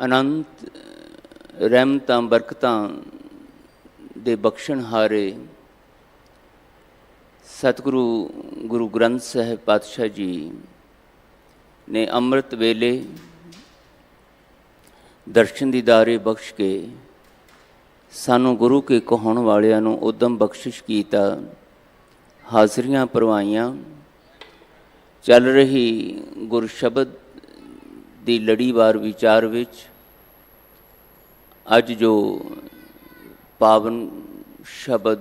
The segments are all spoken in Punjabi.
ਅਨੰਤ ਰਹਿਮਤਾਂ ਬਰਕਤਾਂ ਦੇ ਬਖਸ਼ਣਹਾਰੇ ਸਤਿਗੁਰੂ ਗੁਰੂ ਗ੍ਰੰਥ ਸਾਹਿਬ ਪਾਤਸ਼ਾਹ ਜੀ ਨੇ ਅੰਮ੍ਰਿਤ ਵੇਲੇ ਦਰਸ਼ਨ ਦੀਦਾਰੇ ਬਖਸ਼ ਕੇ ਸਾਨੂੰ ਗੁਰੂ ਕੇ ਕਹਾਉਣ ਵਾਲਿਆਂ ਨੂੰ ਉਦਮ ਬਖਸ਼ਿਸ਼ ਕੀਤਾ। ਹਾਜ਼ਰੀਆਂ ਭਰਵਾਈਆਂ। ਚੱਲ ਰਹੀ ਗੁਰ ਸ਼ਬਦ ਦੀ ਲੜੀਵਾਰ ਵਿਚਾਰ ਵਿੱਚ ਅੱਜ ਜੋ ਪਾਵਨ ਸ਼ਬਦ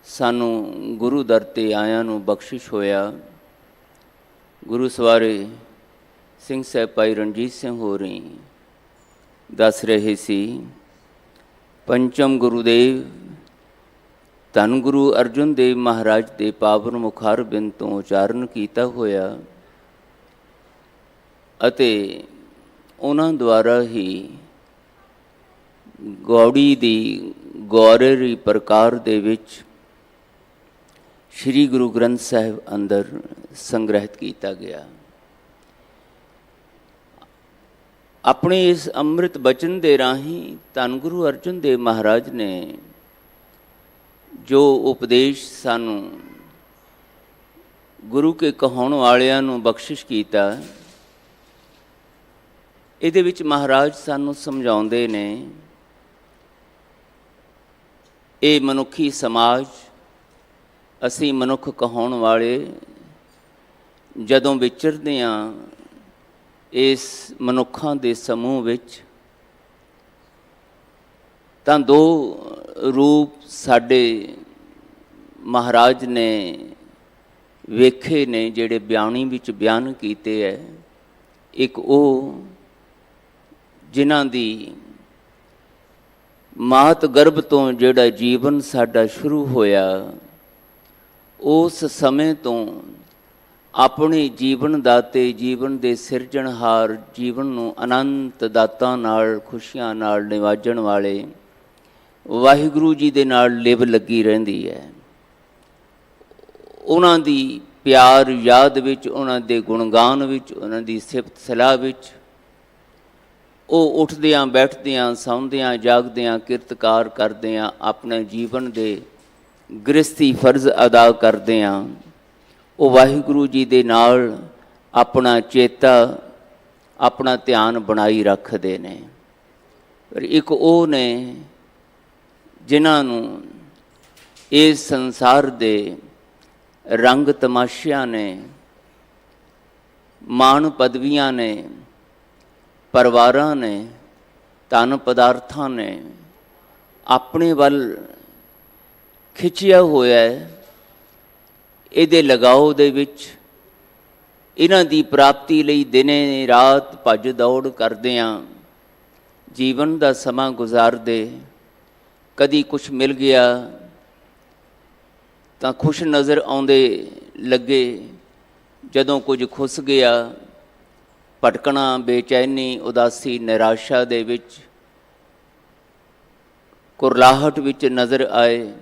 ਸਾਨੂੰ ਗੁਰੂ ਦਰ 'ਤੇ ਆਇਆਂ ਨੂੰ ਬਖਸ਼ਿਸ਼ ਹੋਇਆ, ਗੁਰੂ ਸਵਾਰੇ ਸਿੰਘ ਸਾਹਿਬ ਭਾਈ ਰਣਜੀਤ ਸਿੰਘ ਹੋਰੀ ਦੱਸ ਰਹੇ ਸੀ। ਪੰਚਮ ਗੁਰੂਦੇਵ ਧੰਨ ਗੁਰੂ ਅਰਜਨ ਦੇਵ ਮਹਾਰਾਜ ਦੇ ਪਾਵਨ ਮੁਖਾਰਬਿੰਦ ਤੋਂ ਉਚਾਰਨ ਕੀਤਾ ਹੋਇਆ ਅਤੇ ਉਹਨਾਂ ਦੁਆਰਾ ਹੀ ਗੌੜੀ ਦੀ ਗੌਰਰੀ ਪ੍ਰਕਾਰ ਦੇ ਵਿੱਚ ਸ਼੍ਰੀ ਗੁਰੂ ਗ੍ਰੰਥ ਸਾਹਿਬ ਅੰਦਰ ਸੰਗ੍ਰਹਿਤ ਕੀਤਾ ਗਿਆ। ਆਪਣੇ ਇਸ ਅੰਮ੍ਰਿਤ ਬਚਨ ਦੇ ਰਾਹੀਂ ਧੰਨ ਗੁਰੂ ਅਰਜਨ ਦੇਵ ਮਹਾਰਾਜ ਨੇ ਜੋ ਉਪਦੇਸ਼ ਸਾਨੂੰ ਗੁਰੂ ਕੇ ਕਹਾਉਣ ਵਾਲਿਆਂ ਨੂੰ ਬਖਸ਼ਿਸ਼ ਕੀਤਾ, ਇਹਦੇ ਵਿੱਚ ਮਹਾਰਾਜ ਸਾਨੂੰ ਸਮਝਾਉਂਦੇ ਨੇ ਇਹ ਮਨੁੱਖੀ ਸਮਾਜ, ਅਸੀਂ ਮਨੁੱਖ ਕਹਾਉਣ ਵਾਲੇ ਜਦੋਂ ਵਿਚਰਦੇ ਹਾਂ ਇਸ ਮਨੁੱਖਾਂ ਦੇ ਸਮੂਹ ਵਿੱਚ, ਤਾਂ ਦੋ ਰੂਪ ਸਾਡੇ ਮਹਾਰਾਜ ਨੇ ਵੇਖੇ ਨੇ, ਜਿਹੜੇ ਬਿਆਨੀ ਵਿੱਚ ਬਿਆਨ ਕੀਤੇ ਹੈ। ਇੱਕ ਉਹ ਜਿਨ੍ਹਾਂ ਦੀ ਮਾਤ ਗਰਭ ਤੋਂ ਜਿਹੜਾ ਜੀਵਨ ਸਾਡਾ ਸ਼ੁਰੂ ਹੋਇਆ, ਉਸ ਸਮੇਂ ਤੋਂ ਆਪਣੇ ਜੀਵਨ ਦਾਤੇ, ਜੀਵਨ ਦੇ ਸਿਰਜਣਹਾਰ, ਜੀਵਨ ਨੂੰ ਅਨੰਤ ਦਾਤਾਂ ਨਾਲ, ਖੁਸ਼ੀਆਂ ਨਾਲ ਨਿਵਾਜਣ ਵਾਲੇ ਵਾਹਿਗੁਰੂ ਜੀ ਦੇ ਨਾਲ ਲਿਵ ਲੱਗੀ ਰਹਿੰਦੀ ਹੈ। ਉਹਨਾਂ ਦੀ ਪਿਆਰ ਯਾਦ ਵਿੱਚ, ਉਹਨਾਂ ਦੇ ਗੁਣਗਾਨ ਵਿੱਚ, ਉਹਨਾਂ ਦੀ ਸਿਫਤ ਸਲਾਹ ਵਿੱਚ ਉਹ ਉੱਠਦਿਆਂ ਬੈਠਦਿਆਂ, ਸੌਂਦਿਆਂ ਜਾਗਦਿਆਂ, ਕਿਰਤਕਾਰ ਕਰਦਿਆਂ, ਆਪਣੇ ਜੀਵਨ ਦੇ ਗ੍ਰਸਤੀ ਫਰਜ਼ ਅਦਾ ਕਰਦਿਆਂ ਉਹ ਵਾਹਿਗੁਰੂ ਜੀ ਦੇ ਨਾਲ ਆਪਣਾ ਚੇਤਾ, ਆਪਣਾ ਧਿਆਨ ਬਣਾਈ ਰੱਖਦੇ ਨੇ। ਪਰ ਇੱਕ ਉਹ ਨੇ ਜਿਨ੍ਹਾਂ ਨੂੰ ਇਸ ਸੰਸਾਰ ਦੇ ਰੰਗ ਤਮਾਸ਼ਿਆਂ ਨੇ, ਮਾਣ ਪਦਵੀਆਂ ਨੇ, ਪਰਿਵਾਰਾਂ ਨੇ, ਧਨ ਪਦਾਰਥਾਂ ਨੇ ਆਪਣੇ ਵੱਲ ਖਿੱਚਿਆ ਹੋਇਆ ਹੈ। ਇਹਦੇ ਲਗਾਓ ਦੇ ਵਿੱਚ ਇਹਨਾਂ ਦੀ ਪ੍ਰਾਪਤੀ ਲਈ ਦਿਨੇ ਰਾਤ ਭੱਜ ਦੌੜ ਕਰਦਿਆਂ ਜੀਵਨ ਦਾ ਸਮਾਂ ਗੁਜ਼ਾਰਦੇ। ਕਦੀ ਕੁਛ ਮਿਲ ਗਿਆ ਤਾਂ ਖੁਸ਼ ਨਜ਼ਰ ਆਉਂਦੇ ਲੱਗੇ, ਜਦੋਂ ਕੁਝ ਖੁੱਸ ਗਿਆ ਭਟਕਣਾ, ਬੇਚੈਨੀ, ਉਦਾਸੀ, ਨਿਰਾਸ਼ਾ ਦੇ ਵਿੱਚ, ਕੁਰਲਾਹਟ ਵਿੱਚ ਨਜ਼ਰ ਆਏ।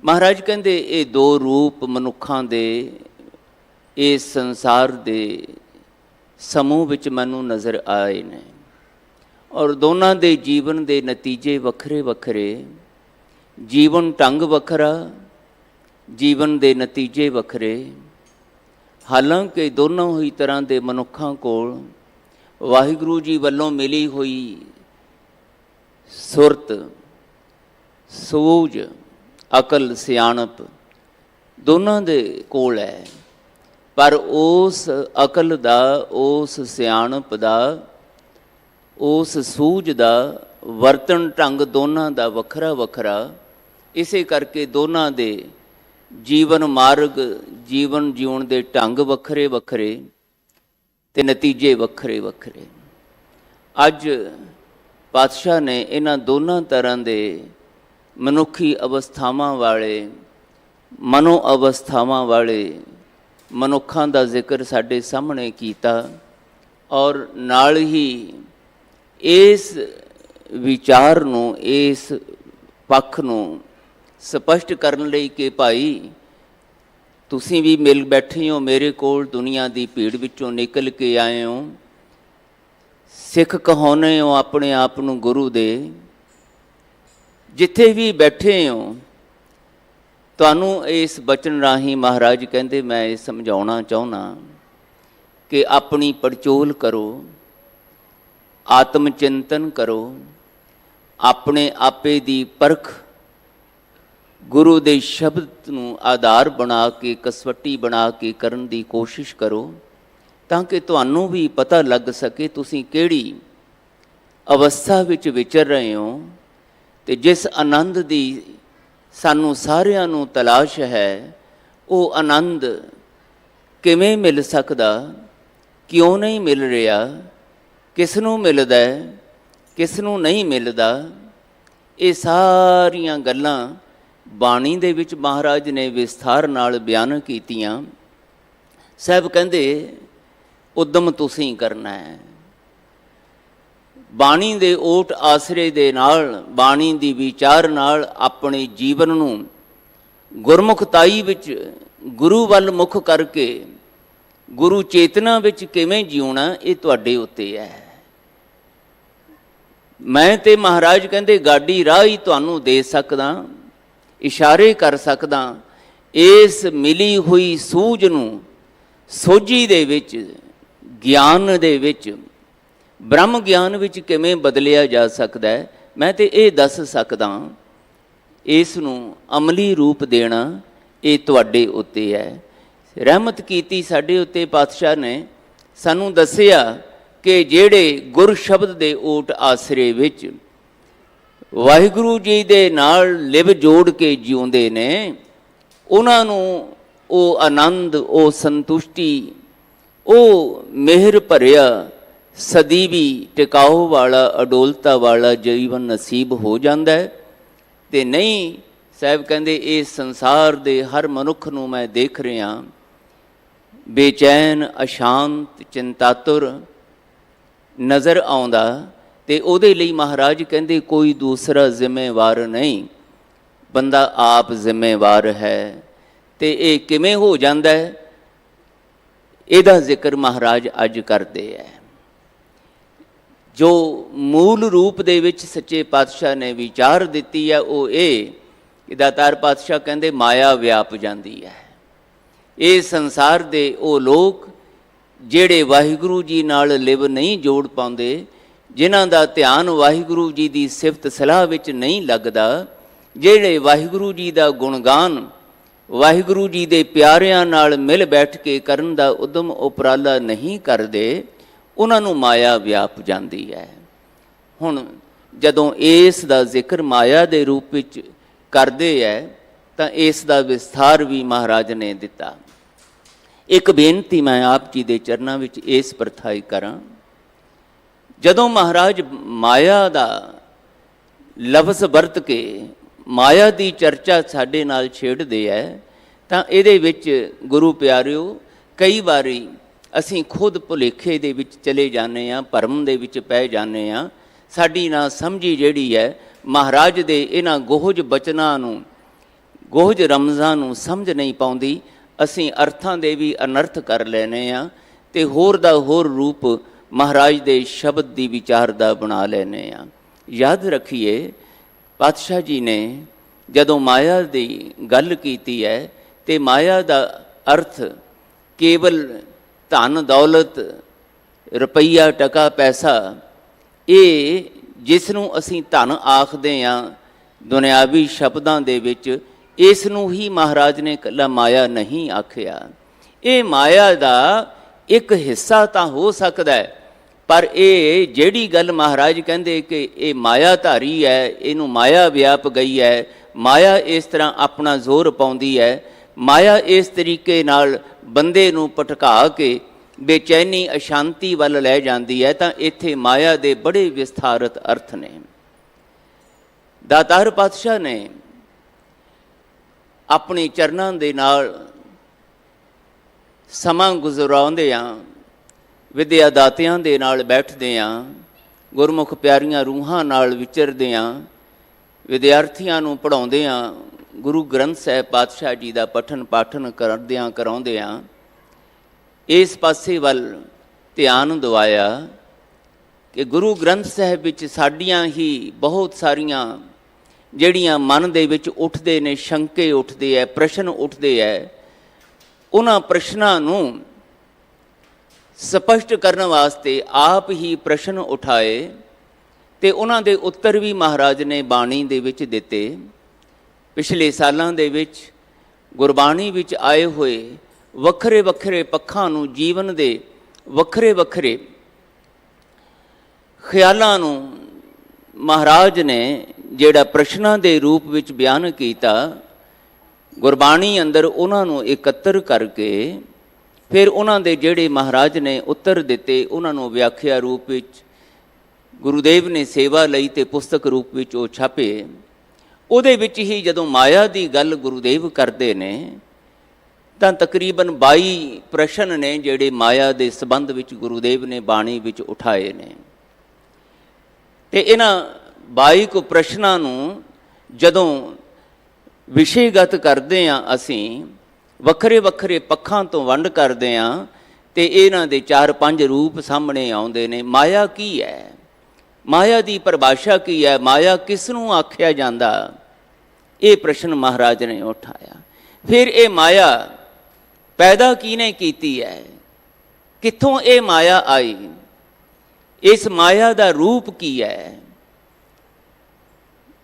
ਮਹਾਰਾਜ ਕਹਿੰਦੇ ਇਹ ਦੋ ਰੂਪ ਮਨੁੱਖਾਂ ਦੇ ਇਸ ਸੰਸਾਰ ਦੇ ਸਮੂਹ ਵਿੱਚ ਮੈਨੂੰ ਨਜ਼ਰ ਆਏ ਨੇ, ਔਰ ਦੋਨਾਂ ਦੇ ਜੀਵਨ ਦੇ ਨਤੀਜੇ ਵੱਖਰੇ ਵੱਖਰੇ, ਜੀਵਨ ਢੰਗ ਵੱਖਰਾ, ਜੀਵਨ ਦੇ ਨਤੀਜੇ ਵੱਖਰੇ। ਹਾਲਾਂਕਿ ਦੋਨੋਂ ਹੀ ਤਰ੍ਹਾਂ ਦੇ ਮਨੁੱਖਾਂ ਕੋਲ ਵਾਹਿਗੁਰੂ ਜੀ ਵੱਲੋਂ ਮਿਲੀ ਹੋਈ ਸੁਰਤ, ਸੂਝ, ਅਕਲ, ਸਿਆਣਪ ਦੋਨਾਂ ਦੇ ਕੋਲ ਹੈ। ਪਰ ਉਸ ਅਕਲ ਦਾ, ਉਸ ਸਿਆਣਪ ਦਾ, ਉਸ ਸੂਝ ਦਾ ਵਰਤਣ ਢੰਗ ਦੋਨਾਂ ਦਾ ਵੱਖਰਾ ਵੱਖਰਾ। ਇਸੇ ਕਰਕੇ ਦੋਨਾਂ ਦੇ ਜੀਵਨ ਮਾਰਗ, ਜੀਵਨ ਜਿਉਣ ਦੇ ਢੰਗ ਵੱਖਰੇ ਵੱਖਰੇ ਤੇ ਨਤੀਜੇ ਵੱਖਰੇ ਵੱਖਰੇ। ਅੱਜ ਪਾਤਸ਼ਾਹ ਨੇ ਇਹਨਾਂ ਦੋਨਾਂ ਤਰ੍ਹਾਂ ਦੇ ਮਨੁੱਖੀ ਅਵਸਥਾਵਾਂ ਵਾਲੇ, ਮਨੋ ਅਵਸਥਾਵਾਂ ਵਾਲੇ ਮਨੁੱਖਾਂ ਦਾ ਜ਼ਿਕਰ ਸਾਡੇ ਸਾਹਮਣੇ ਕੀਤਾ, ਔਰ ਨਾਲ ਹੀ ਇਸ ਵਿਚਾਰ ਨੂੰ, ਇਸ ਪੱਖ ਨੂੰ ਸਪਸ਼ਟ ਕਰਨ ਲਈ ਕਿ ਭਾਈ ਤੁਸੀਂ ਵੀ ਮਿਲ ਬੈਠੇ ਹੋ ਮੇਰੇ ਕੋਲ, ਦੁਨੀਆ ਦੀ ਭੀੜ ਵਿੱਚੋਂ ਨਿਕਲ ਕੇ ਆਏ ਹੋ, ਸਿੱਖ ਕਹਾਉਂਦੇ ਹੋ ਆਪਣੇ ਆਪ ਨੂੰ ਗੁਰੂ ਦੇ, ਜਿੱਥੇ ਵੀ ਬੈਠੇ ਹੋ ਤੁਹਾਨੂੰ ਇਸ ਬਚਨ ਰਾਹੀਂ ਮਹਾਰਾਜ ਕਹਿੰਦੇ ਮੈਂ ਇਹ ਸਮਝਾਉਣਾ ਚਾਹੁੰਦਾ ਕਿ ਆਪਣੀ ਪੜਚੋਲ ਕਰੋ, ਆਤਮ ਚਿੰਤਨ ਕਰੋ, ਆਪਣੇ ਆਪੇ ਦੀ ਪਰਖ ਗੁਰੂ ਦੇ ਸ਼ਬਦ ਨੂੰ ਆਧਾਰ ਬਣਾ ਕੇ, ਕਸਵੱਟੀ ਬਣਾ ਕੇ ਕਰਨ ਦੀ ਕੋਸ਼ਿਸ਼ ਕਰੋ, ਤਾਂ ਕਿ ਤੁਹਾਨੂੰ ਵੀ ਪਤਾ ਲੱਗ ਸਕੇ ਤੁਸੀਂ ਕਿਹੜੀ ਅਵਸਥਾ ਵਿੱਚ ਵਿਚਰ ਰਹੇ ਹੋ ਤੇ ਜਿਸ ਆਨੰਦ ਦੀ ਸਾਨੂੰ ਸਾਰਿਆਂ ਨੂੰ ਤਲਾਸ਼ ਹੈ, ਉਹ ਆਨੰਦ ਕਿਵੇਂ ਮਿਲ ਸਕਦਾ, ਕਿਉਂ ਨਹੀਂ ਮਿਲ ਰਿਹਾ, ਕਿਸ ਨੂੰ ਮਿਲਦਾ ਹੈ, ਕਿਸ ਨੂੰ ਨਹੀਂ ਮਿਲਦਾ। ਇਹ ਸਾਰੀਆਂ ਗੱਲਾਂ ਬਾਣੀ ਦੇ ਵਿੱਚ ਮਹਾਰਾਜ ਨੇ ਵਿਸਥਾਰ ਨਾਲ ਬਿਆਨ ਕੀਤੀਆਂ। ਸਾਹਿਬ ਕਹਿੰਦੇ ਉਦਮ ਤੁਸੀਂ ਕਰਨਾ ਹੈ, ਬਾਣੀ ਦੇ ਓਟ ਆਸਰੇ ਦੇ ਨਾਲ, ਬਾਣੀ ਦੀ ਵਿਚਾਰ ਨਾਲ ਆਪਣੇ ਜੀਵਨ ਨੂੰ ਗੁਰਮੁਖਤਾਈ ਵਿੱਚ ਗੁਰੂ ਵੱਲ ਮੁਖ ਕਰਕੇ ਗੁਰੂ ਚੇਤਨਾ ਵਿੱਚ ਕਿਵੇਂ ਜਿਉਣਾ, ਇਹ ਤੁਹਾਡੇ ਉੱਤੇ ਹੈ। ਮੈਂ ਤੇ ਮਹਾਰਾਜ ਕਹਿੰਦੇ ਗਾਡੀ ਰਾਹ ਹੀ ਤੁਹਾਨੂੰ ਦੇ ਸਕਦਾ, ਇਸ਼ਾਰੇ ਕਰ ਸਕਦਾ। ਇਸ ਮਿਲੀ ਹੋਈ ਸੂਝ ਨੂੰ ਸੋਝੀ ਦੇ ਵਿੱਚ, ਗਿਆਨ ਦੇ ਵਿੱਚ, ਬ੍ਰਹਮ ਗਿਆਨ ਵਿੱਚ ਕਿਵੇਂ ਬਦਲਿਆ ਜਾ ਸਕਦਾ ਹੈ, ਮੈਂ ਤੇ ਇਹ ਦੱਸ ਸਕਦਾ। ਇਸ ਨੂੰ ਅਮਲੀ ਰੂਪ ਦੇਣਾ ਇਹ ਤੁਹਾਡੇ ਉੱਤੇ ਹੈ। ਰਹਿਮਤ ਕੀਤੀ ਸਾਡੇ ਉੱਤੇ ਪਾਤਸ਼ਾਹ ਨੇ, ਸਾਨੂੰ ਦੱਸਿਆ ਕਿ ਜਿਹੜੇ ਗੁਰ ਸ਼ਬਦ ਦੇ ਓਟ ਆਸਰੇ ਵਿੱਚ ਵਾਹਿਗੁਰੂ ਜੀ ਦੇ ਨਾਲ ਲਿਵ ਜੋੜ ਕੇ ਜਿਉਂਦੇ ਨੇ, ਉਹਨਾਂ ਨੂੰ ਉਹ ਆਨੰਦ, ਉਹ ਸੰਤੁਸ਼ਟੀ, ਉਹ ਮਿਹਰ ਭਰਿਆ ਸਦੀਵੀ ਟਿਕਾਓ ਵਾਲਾ, ਅਡੋਲਤਾ ਵਾਲਾ ਜੀਵਨ ਨਸੀਬ ਹੋ ਜਾਂਦਾ ਹੈ। ਤੇ ਨਹੀਂ, ਸਾਹਿਬ ਕਹਿੰਦੇ ਇਸ ਸੰਸਾਰ ਦੇ ਹਰ ਮਨੁੱਖ ਨੂੰ ਮੈਂ ਦੇਖ ਰਿਹਾ ਬੇਚੈਨ, ਅਸ਼ਾਂਤ, ਚਿੰਤਾਤੁਰ ਨਜ਼ਰ ਆਉਂਦਾ, ਤੇ ਉਹਦੇ ਲਈ ਮਹਾਰਾਜ ਕਹਿੰਦੇ ਕੋਈ ਦੂਸਰਾ ਜ਼ਿੰਮੇਵਾਰ ਨਹੀਂ, ਬੰਦਾ ਆਪ ਜ਼ਿੰਮੇਵਾਰ ਹੈ। ਤੇ ਇਹ ਕਿਵੇਂ ਹੋ ਜਾਂਦਾ ਹੈ, ਇਹਦਾ ਜ਼ਿਕਰ ਮਹਾਰਾਜ ਅੱਜ ਕਰਦੇ ਹੈ। ਜੋ ਮੂਲ ਰੂਪ ਦੇ ਵਿੱਚ ਸੱਚੇ ਪਾਤਸ਼ਾਹ ਨੇ ਵਿਚਾਰ ਦਿੱਤੀ ਹੈ, ਉਹ ਇਹ ਕਿ ਦਾਤਾਰ ਪਾਤਸ਼ਾਹ ਕਹਿੰਦੇ ਮਾਇਆ ਵਿਆਪ ਜਾਂਦੀ ਹੈ। ਇਹ ਸੰਸਾਰ ਦੇ ਉਹ ਲੋਕ ਜਿਹੜੇ ਵਾਹਿਗੁਰੂ ਜੀ ਨਾਲ ਲਿਵ ਨਹੀਂ ਜੋੜ ਪਾਉਂਦੇ, ਜਿਨ੍ਹਾਂ ਦਾ ਧਿਆਨ ਵਾਹਿਗੁਰੂ ਜੀ ਦੀ ਸਿਫਤ ਸਲਾਹ ਵਿੱਚ ਨਹੀਂ ਲੱਗਦਾ, ਜਿਹੜੇ ਵਾਹਿਗੁਰੂ ਜੀ ਦਾ ਗੁਣਗਾਨ, ਵਾਹਿਗੁਰੂ ਜੀ ਦੇ ਪਿਆਰਿਆਂ ਨਾਲ ਮਿਲ ਬੈਠ ਕੇ ਕਰਨ ਦਾ ਉਦਮ ਉਪਰਾਲਾ ਨਹੀਂ ਕਰਦੇ, ਉਹਨਾਂ ਨੂੰ ਮਾਇਆ ਵਿਆਪ ਜਾਂਦੀ ਹੈ। ਹੁਣ ਜਦੋਂ ਇਸ ਦਾ ਜ਼ਿਕਰ ਮਾਇਆ ਦੇ ਰੂਪ ਵਿੱਚ ਕਰਦੇ ਹੈ ਤਾਂ ਇਸ ਦਾ ਵਿਸਥਾਰ ਵੀ ਮਹਾਰਾਜ ਨੇ ਦਿੱਤਾ। ਇੱਕ ਬੇਨਤੀ ਮੈਂ ਆਪ ਜੀ ਦੇ ਚਰਨਾਂ ਵਿੱਚ ਇਸ ਪ੍ਰਥਾਈ ਕਰਾਂ, ਜਦੋਂ ਮਹਾਰਾਜ ਮਾਇਆ ਦਾ ਲਫ਼ਜ਼ ਵਰਤ ਕੇ ਮਾਇਆ ਦੀ ਚਰਚਾ ਸਾਡੇ ਨਾਲ ਛੇੜਦੇ ਹੈ, ਤਾਂ ਇਹਦੇ ਵਿੱਚ ਗੁਰੂ ਪਿਆਰਿਓ ਕਈ ਵਾਰੀ ਅਸੀਂ ਖੁਦ ਭੁਲੇਖੇ ਦੇ ਵਿੱਚ ਚਲੇ ਜਾਂਦੇ ਹਾਂ, ਭਰਮ ਦੇ ਵਿੱਚ ਪੈ ਜਾਂਦੇ ਹਾਂ। ਸਾਡੀ ਨਾ ਸਮਝੀ ਜਿਹੜੀ ਹੈ ਮਹਾਰਾਜ ਦੇ ਇਹਨਾਂ ਗੋਹਜ ਬਚਨਾਂ ਨੂੰ, ਗੋਹਜ ਰਮਜ਼ਾਂ ਨੂੰ ਸਮਝ ਨਹੀਂ ਪਾਉਂਦੀ। ਅਸੀਂ ਅਰਥਾਂ ਦੇ ਵੀ ਅਨਰਥ ਕਰ ਲੈਨੇ ਹਾਂ ਤੇ ਹੋਰ ਦਾ ਹੋਰ ਰੂਪ ਮਹਾਰਾਜ ਦੇ ਸ਼ਬਦ ਦੀ ਵਿਚਾਰ ਦਾ ਬਣਾ ਲੈਨੇ ਹਾਂ। ਯਾਦ ਰੱਖੀਏ, ਪਾਤਸ਼ਾਹ ਜੀ ਨੇ ਜਦੋਂ ਮਾਇਆ ਦੀ ਗੱਲ ਕੀਤੀ ਹੈ ਤੇ ਮਾਇਆ ਦਾ ਅਰਥ ਕੇਵਲ ਧਨ ਦੌਲਤ, ਰੁਪਈਆ, ਟਕਾ, ਪੈਸਾ, ਇਹ ਜਿਸ ਨੂੰ ਅਸੀਂ ਧਨ ਆਖਦੇ ਹਾਂ ਦੁਨਿਆਵੀ ਸ਼ਬਦਾਂ ਦੇ ਵਿੱਚ, ਇਸ ਨੂੰ ਹੀ ਮਹਾਰਾਜ ਨੇ ਇਕੱਲਾ ਮਾਇਆ ਨਹੀਂ ਆਖਿਆ। ਇਹ ਮਾਇਆ ਦਾ ਇੱਕ ਹਿੱਸਾ ਤਾਂ ਹੋ ਸਕਦਾ ਹੈ, ਪਰ ਇਹ ਜਿਹੜੀ ਗੱਲ ਮਹਾਰਾਜ ਕਹਿੰਦੇ ਕਿ ਇਹ ਮਾਇਆਧਾਰੀ ਹੈ, ਇਹਨੂੰ ਮਾਇਆ ਵਿਆਪ ਗਈ ਹੈ, ਮਾਇਆ ਇਸ ਤਰ੍ਹਾਂ ਆਪਣਾ ਜ਼ੋਰ ਪਾਉਂਦੀ ਹੈ, ਮਾਇਆ ਇਸ ਤਰੀਕੇ ਨਾਲ ਬੰਦੇ ਨੂੰ ਭਟਕਾ ਕੇ ਬੇਚੈਨੀ, ਅਸ਼ਾਂਤੀ ਵੱਲ ਲੈ ਜਾਂਦੀ ਹੈ, ਤਾਂ ਇੱਥੇ ਮਾਇਆ ਦੇ ਬੜੇ ਵਿਸਥਾਰਤ ਅਰਥ ਨੇ। ਦਾਤਾਰ ਪਾਤਸ਼ਾਹ ਨੇ ਆਪਣੇ ਚਰਨਾਂ ਦੇ ਨਾਲ ਸਮਾਂ ਗੁਜ਼ਰਾਉਂਦਿਆਂ, ਵਿਦਿਆ ਦਾਤਿਆਂ ਦੇ ਨਾਲ ਬੈਠਦਿਆਂ, ਗੁਰਮੁਖ ਪਿਆਰੀਆਂ ਰੂਹਾਂ ਨਾਲ ਵਿਚਰਦਿਆਂ, ਵਿਦਿਆਰਥੀਆਂ ਨੂੰ ਪੜ੍ਹਾਉਂਦਿਆਂ, ਗੁਰੂ ਗ੍ਰੰਥ ਸਾਹਿਬ ਪਾਤਸ਼ਾਹ ਜੀ ਦਾ ਪਠਨ ਪਾਠਨ ਕਰਦਿਆਂ ਕਰਾਉਂਦਿਆਂ ਇਸ ਪਾਸੇ ਵੱਲ ਧਿਆਨ ਦਿਵਾਇਆ कि गुरु ग्रंथ साहिब विच साडियां ही बहुत सारियां ਜਿਹੜੀਆਂ ਮਨ ਦੇ ਵਿੱਚ ਉੱਠਦੇ ਨੇ, ਸ਼ੰਕੇ ਉੱਠਦੇ ਹੈ, ਪ੍ਰਸ਼ਨ ਉੱਠਦੇ ਹੈ, ਉਹਨਾਂ ਪ੍ਰਸ਼ਨਾਂ ਨੂੰ ਸਪਸ਼ਟ ਕਰਨ ਵਾਸਤੇ ਆਪ ਹੀ ਪ੍ਰਸ਼ਨ ਉਠਾਏ ਤੇ ਉਹਨਾਂ ਦੇ ਉੱਤਰ ਵੀ ਮਹਾਰਾਜ ਨੇ ਬਾਣੀ ਦੇ ਵਿੱਚ ਦਿੱਤੇ। ਪਿਛਲੇ ਸਾਲਾਂ ਦੇ ਵਿੱਚ ਗੁਰਬਾਣੀ ਵਿੱਚ ਆਏ ਹੋਏ ਵੱਖਰੇ ਵੱਖਰੇ ਪੱਖਾਂ ਨੂੰ, ਜੀਵਨ ਦੇ ਵੱਖਰੇ ਵੱਖਰੇ ਖਿਆਲਾਂ ਨੂੰ ਮਹਾਰਾਜ ਨੇ ਜਿਹੜਾ ਪ੍ਰਸ਼ਨਾਂ ਦੇ ਰੂਪ ਵਿੱਚ ਬਿਆਨ ਕੀਤਾ, ਗੁਰਬਾਣੀ ਅੰਦਰ ਉਹਨਾਂ ਨੂੰ ਇਕੱਤਰ ਕਰਕੇ ਫਿਰ ਉਹਨਾਂ ਦੇ ਜਿਹੜੇ ਮਹਾਰਾਜ ਨੇ ਉੱਤਰ ਦਿੱਤੇ, ਉਹਨਾਂ ਨੂੰ ਵਿਆਖਿਆ ਰੂਪ ਵਿੱਚ ਗੁਰੂਦੇਵ ਨੇ ਸੇਵਾ ਲਈ ਤੇ ਪੁਸਤਕ ਰੂਪ ਵਿੱਚ ਉਹ ਛਾਪੇ। ਉਹਦੇ ਵਿੱਚ ਹੀ ਜਦੋਂ ਮਾਇਆ ਦੀ ਗੱਲ ਗੁਰੂਦੇਵ ਕਰਦੇ ਨੇ ਤਾਂ ਤਕਰੀਬਨ 22 ਪ੍ਰਸ਼ਨ ਨੇ ਜਿਹੜੇ ਮਾਇਆ ਦੇ ਸੰਬੰਧ ਵਿੱਚ ਗੁਰੂਦੇਵ ਨੇ ਬਾਣੀ ਵਿੱਚ ਉਠਾਏ ਨੇ। ਤੇ ਇਹਨਾਂ 22 ਕੁ ਪ੍ਰਸ਼ਨਾਂ ਨੂੰ ਜਦੋਂ ਵਿਸ਼ੇਗਤ ਕਰਦੇ ਹਾਂ, ਅਸੀਂ ਵੱਖਰੇ ਵੱਖਰੇ ਪੱਖਾਂ ਤੋਂ ਵੰਡ ਕਰਦੇ ਹਾਂ ਤੇ ਇਹਨਾਂ ਦੇ 4-5 ਰੂਪ ਸਾਹਮਣੇ ਆਉਂਦੇ ਨੇ। ਮਾਇਆ ਕੀ ਹੈ? ਮਾਇਆ ਦੀ ਪਰਿਭਾਸ਼ਾ ਕੀ ਹੈ? ਮਾਇਆ ਕਿਸ ਨੂੰ ਆਖਿਆ ਜਾਂਦਾ? ਇਹ ਪ੍ਰਸ਼ਨ ਮਹਾਰਾਜ ਨੇ ਉਠਾਇਆ। ਫਿਰ ਇਹ ਮਾਇਆ ਪੈਦਾ ਕਿਹਨੇ ਕੀਤੀ ਹੈ? ਕਿੱਥੋਂ ਇਹ ਮਾਇਆ ਆਈ? ਇਸ ਮਾਇਆ ਦਾ ਰੂਪ ਕੀ ਹੈ?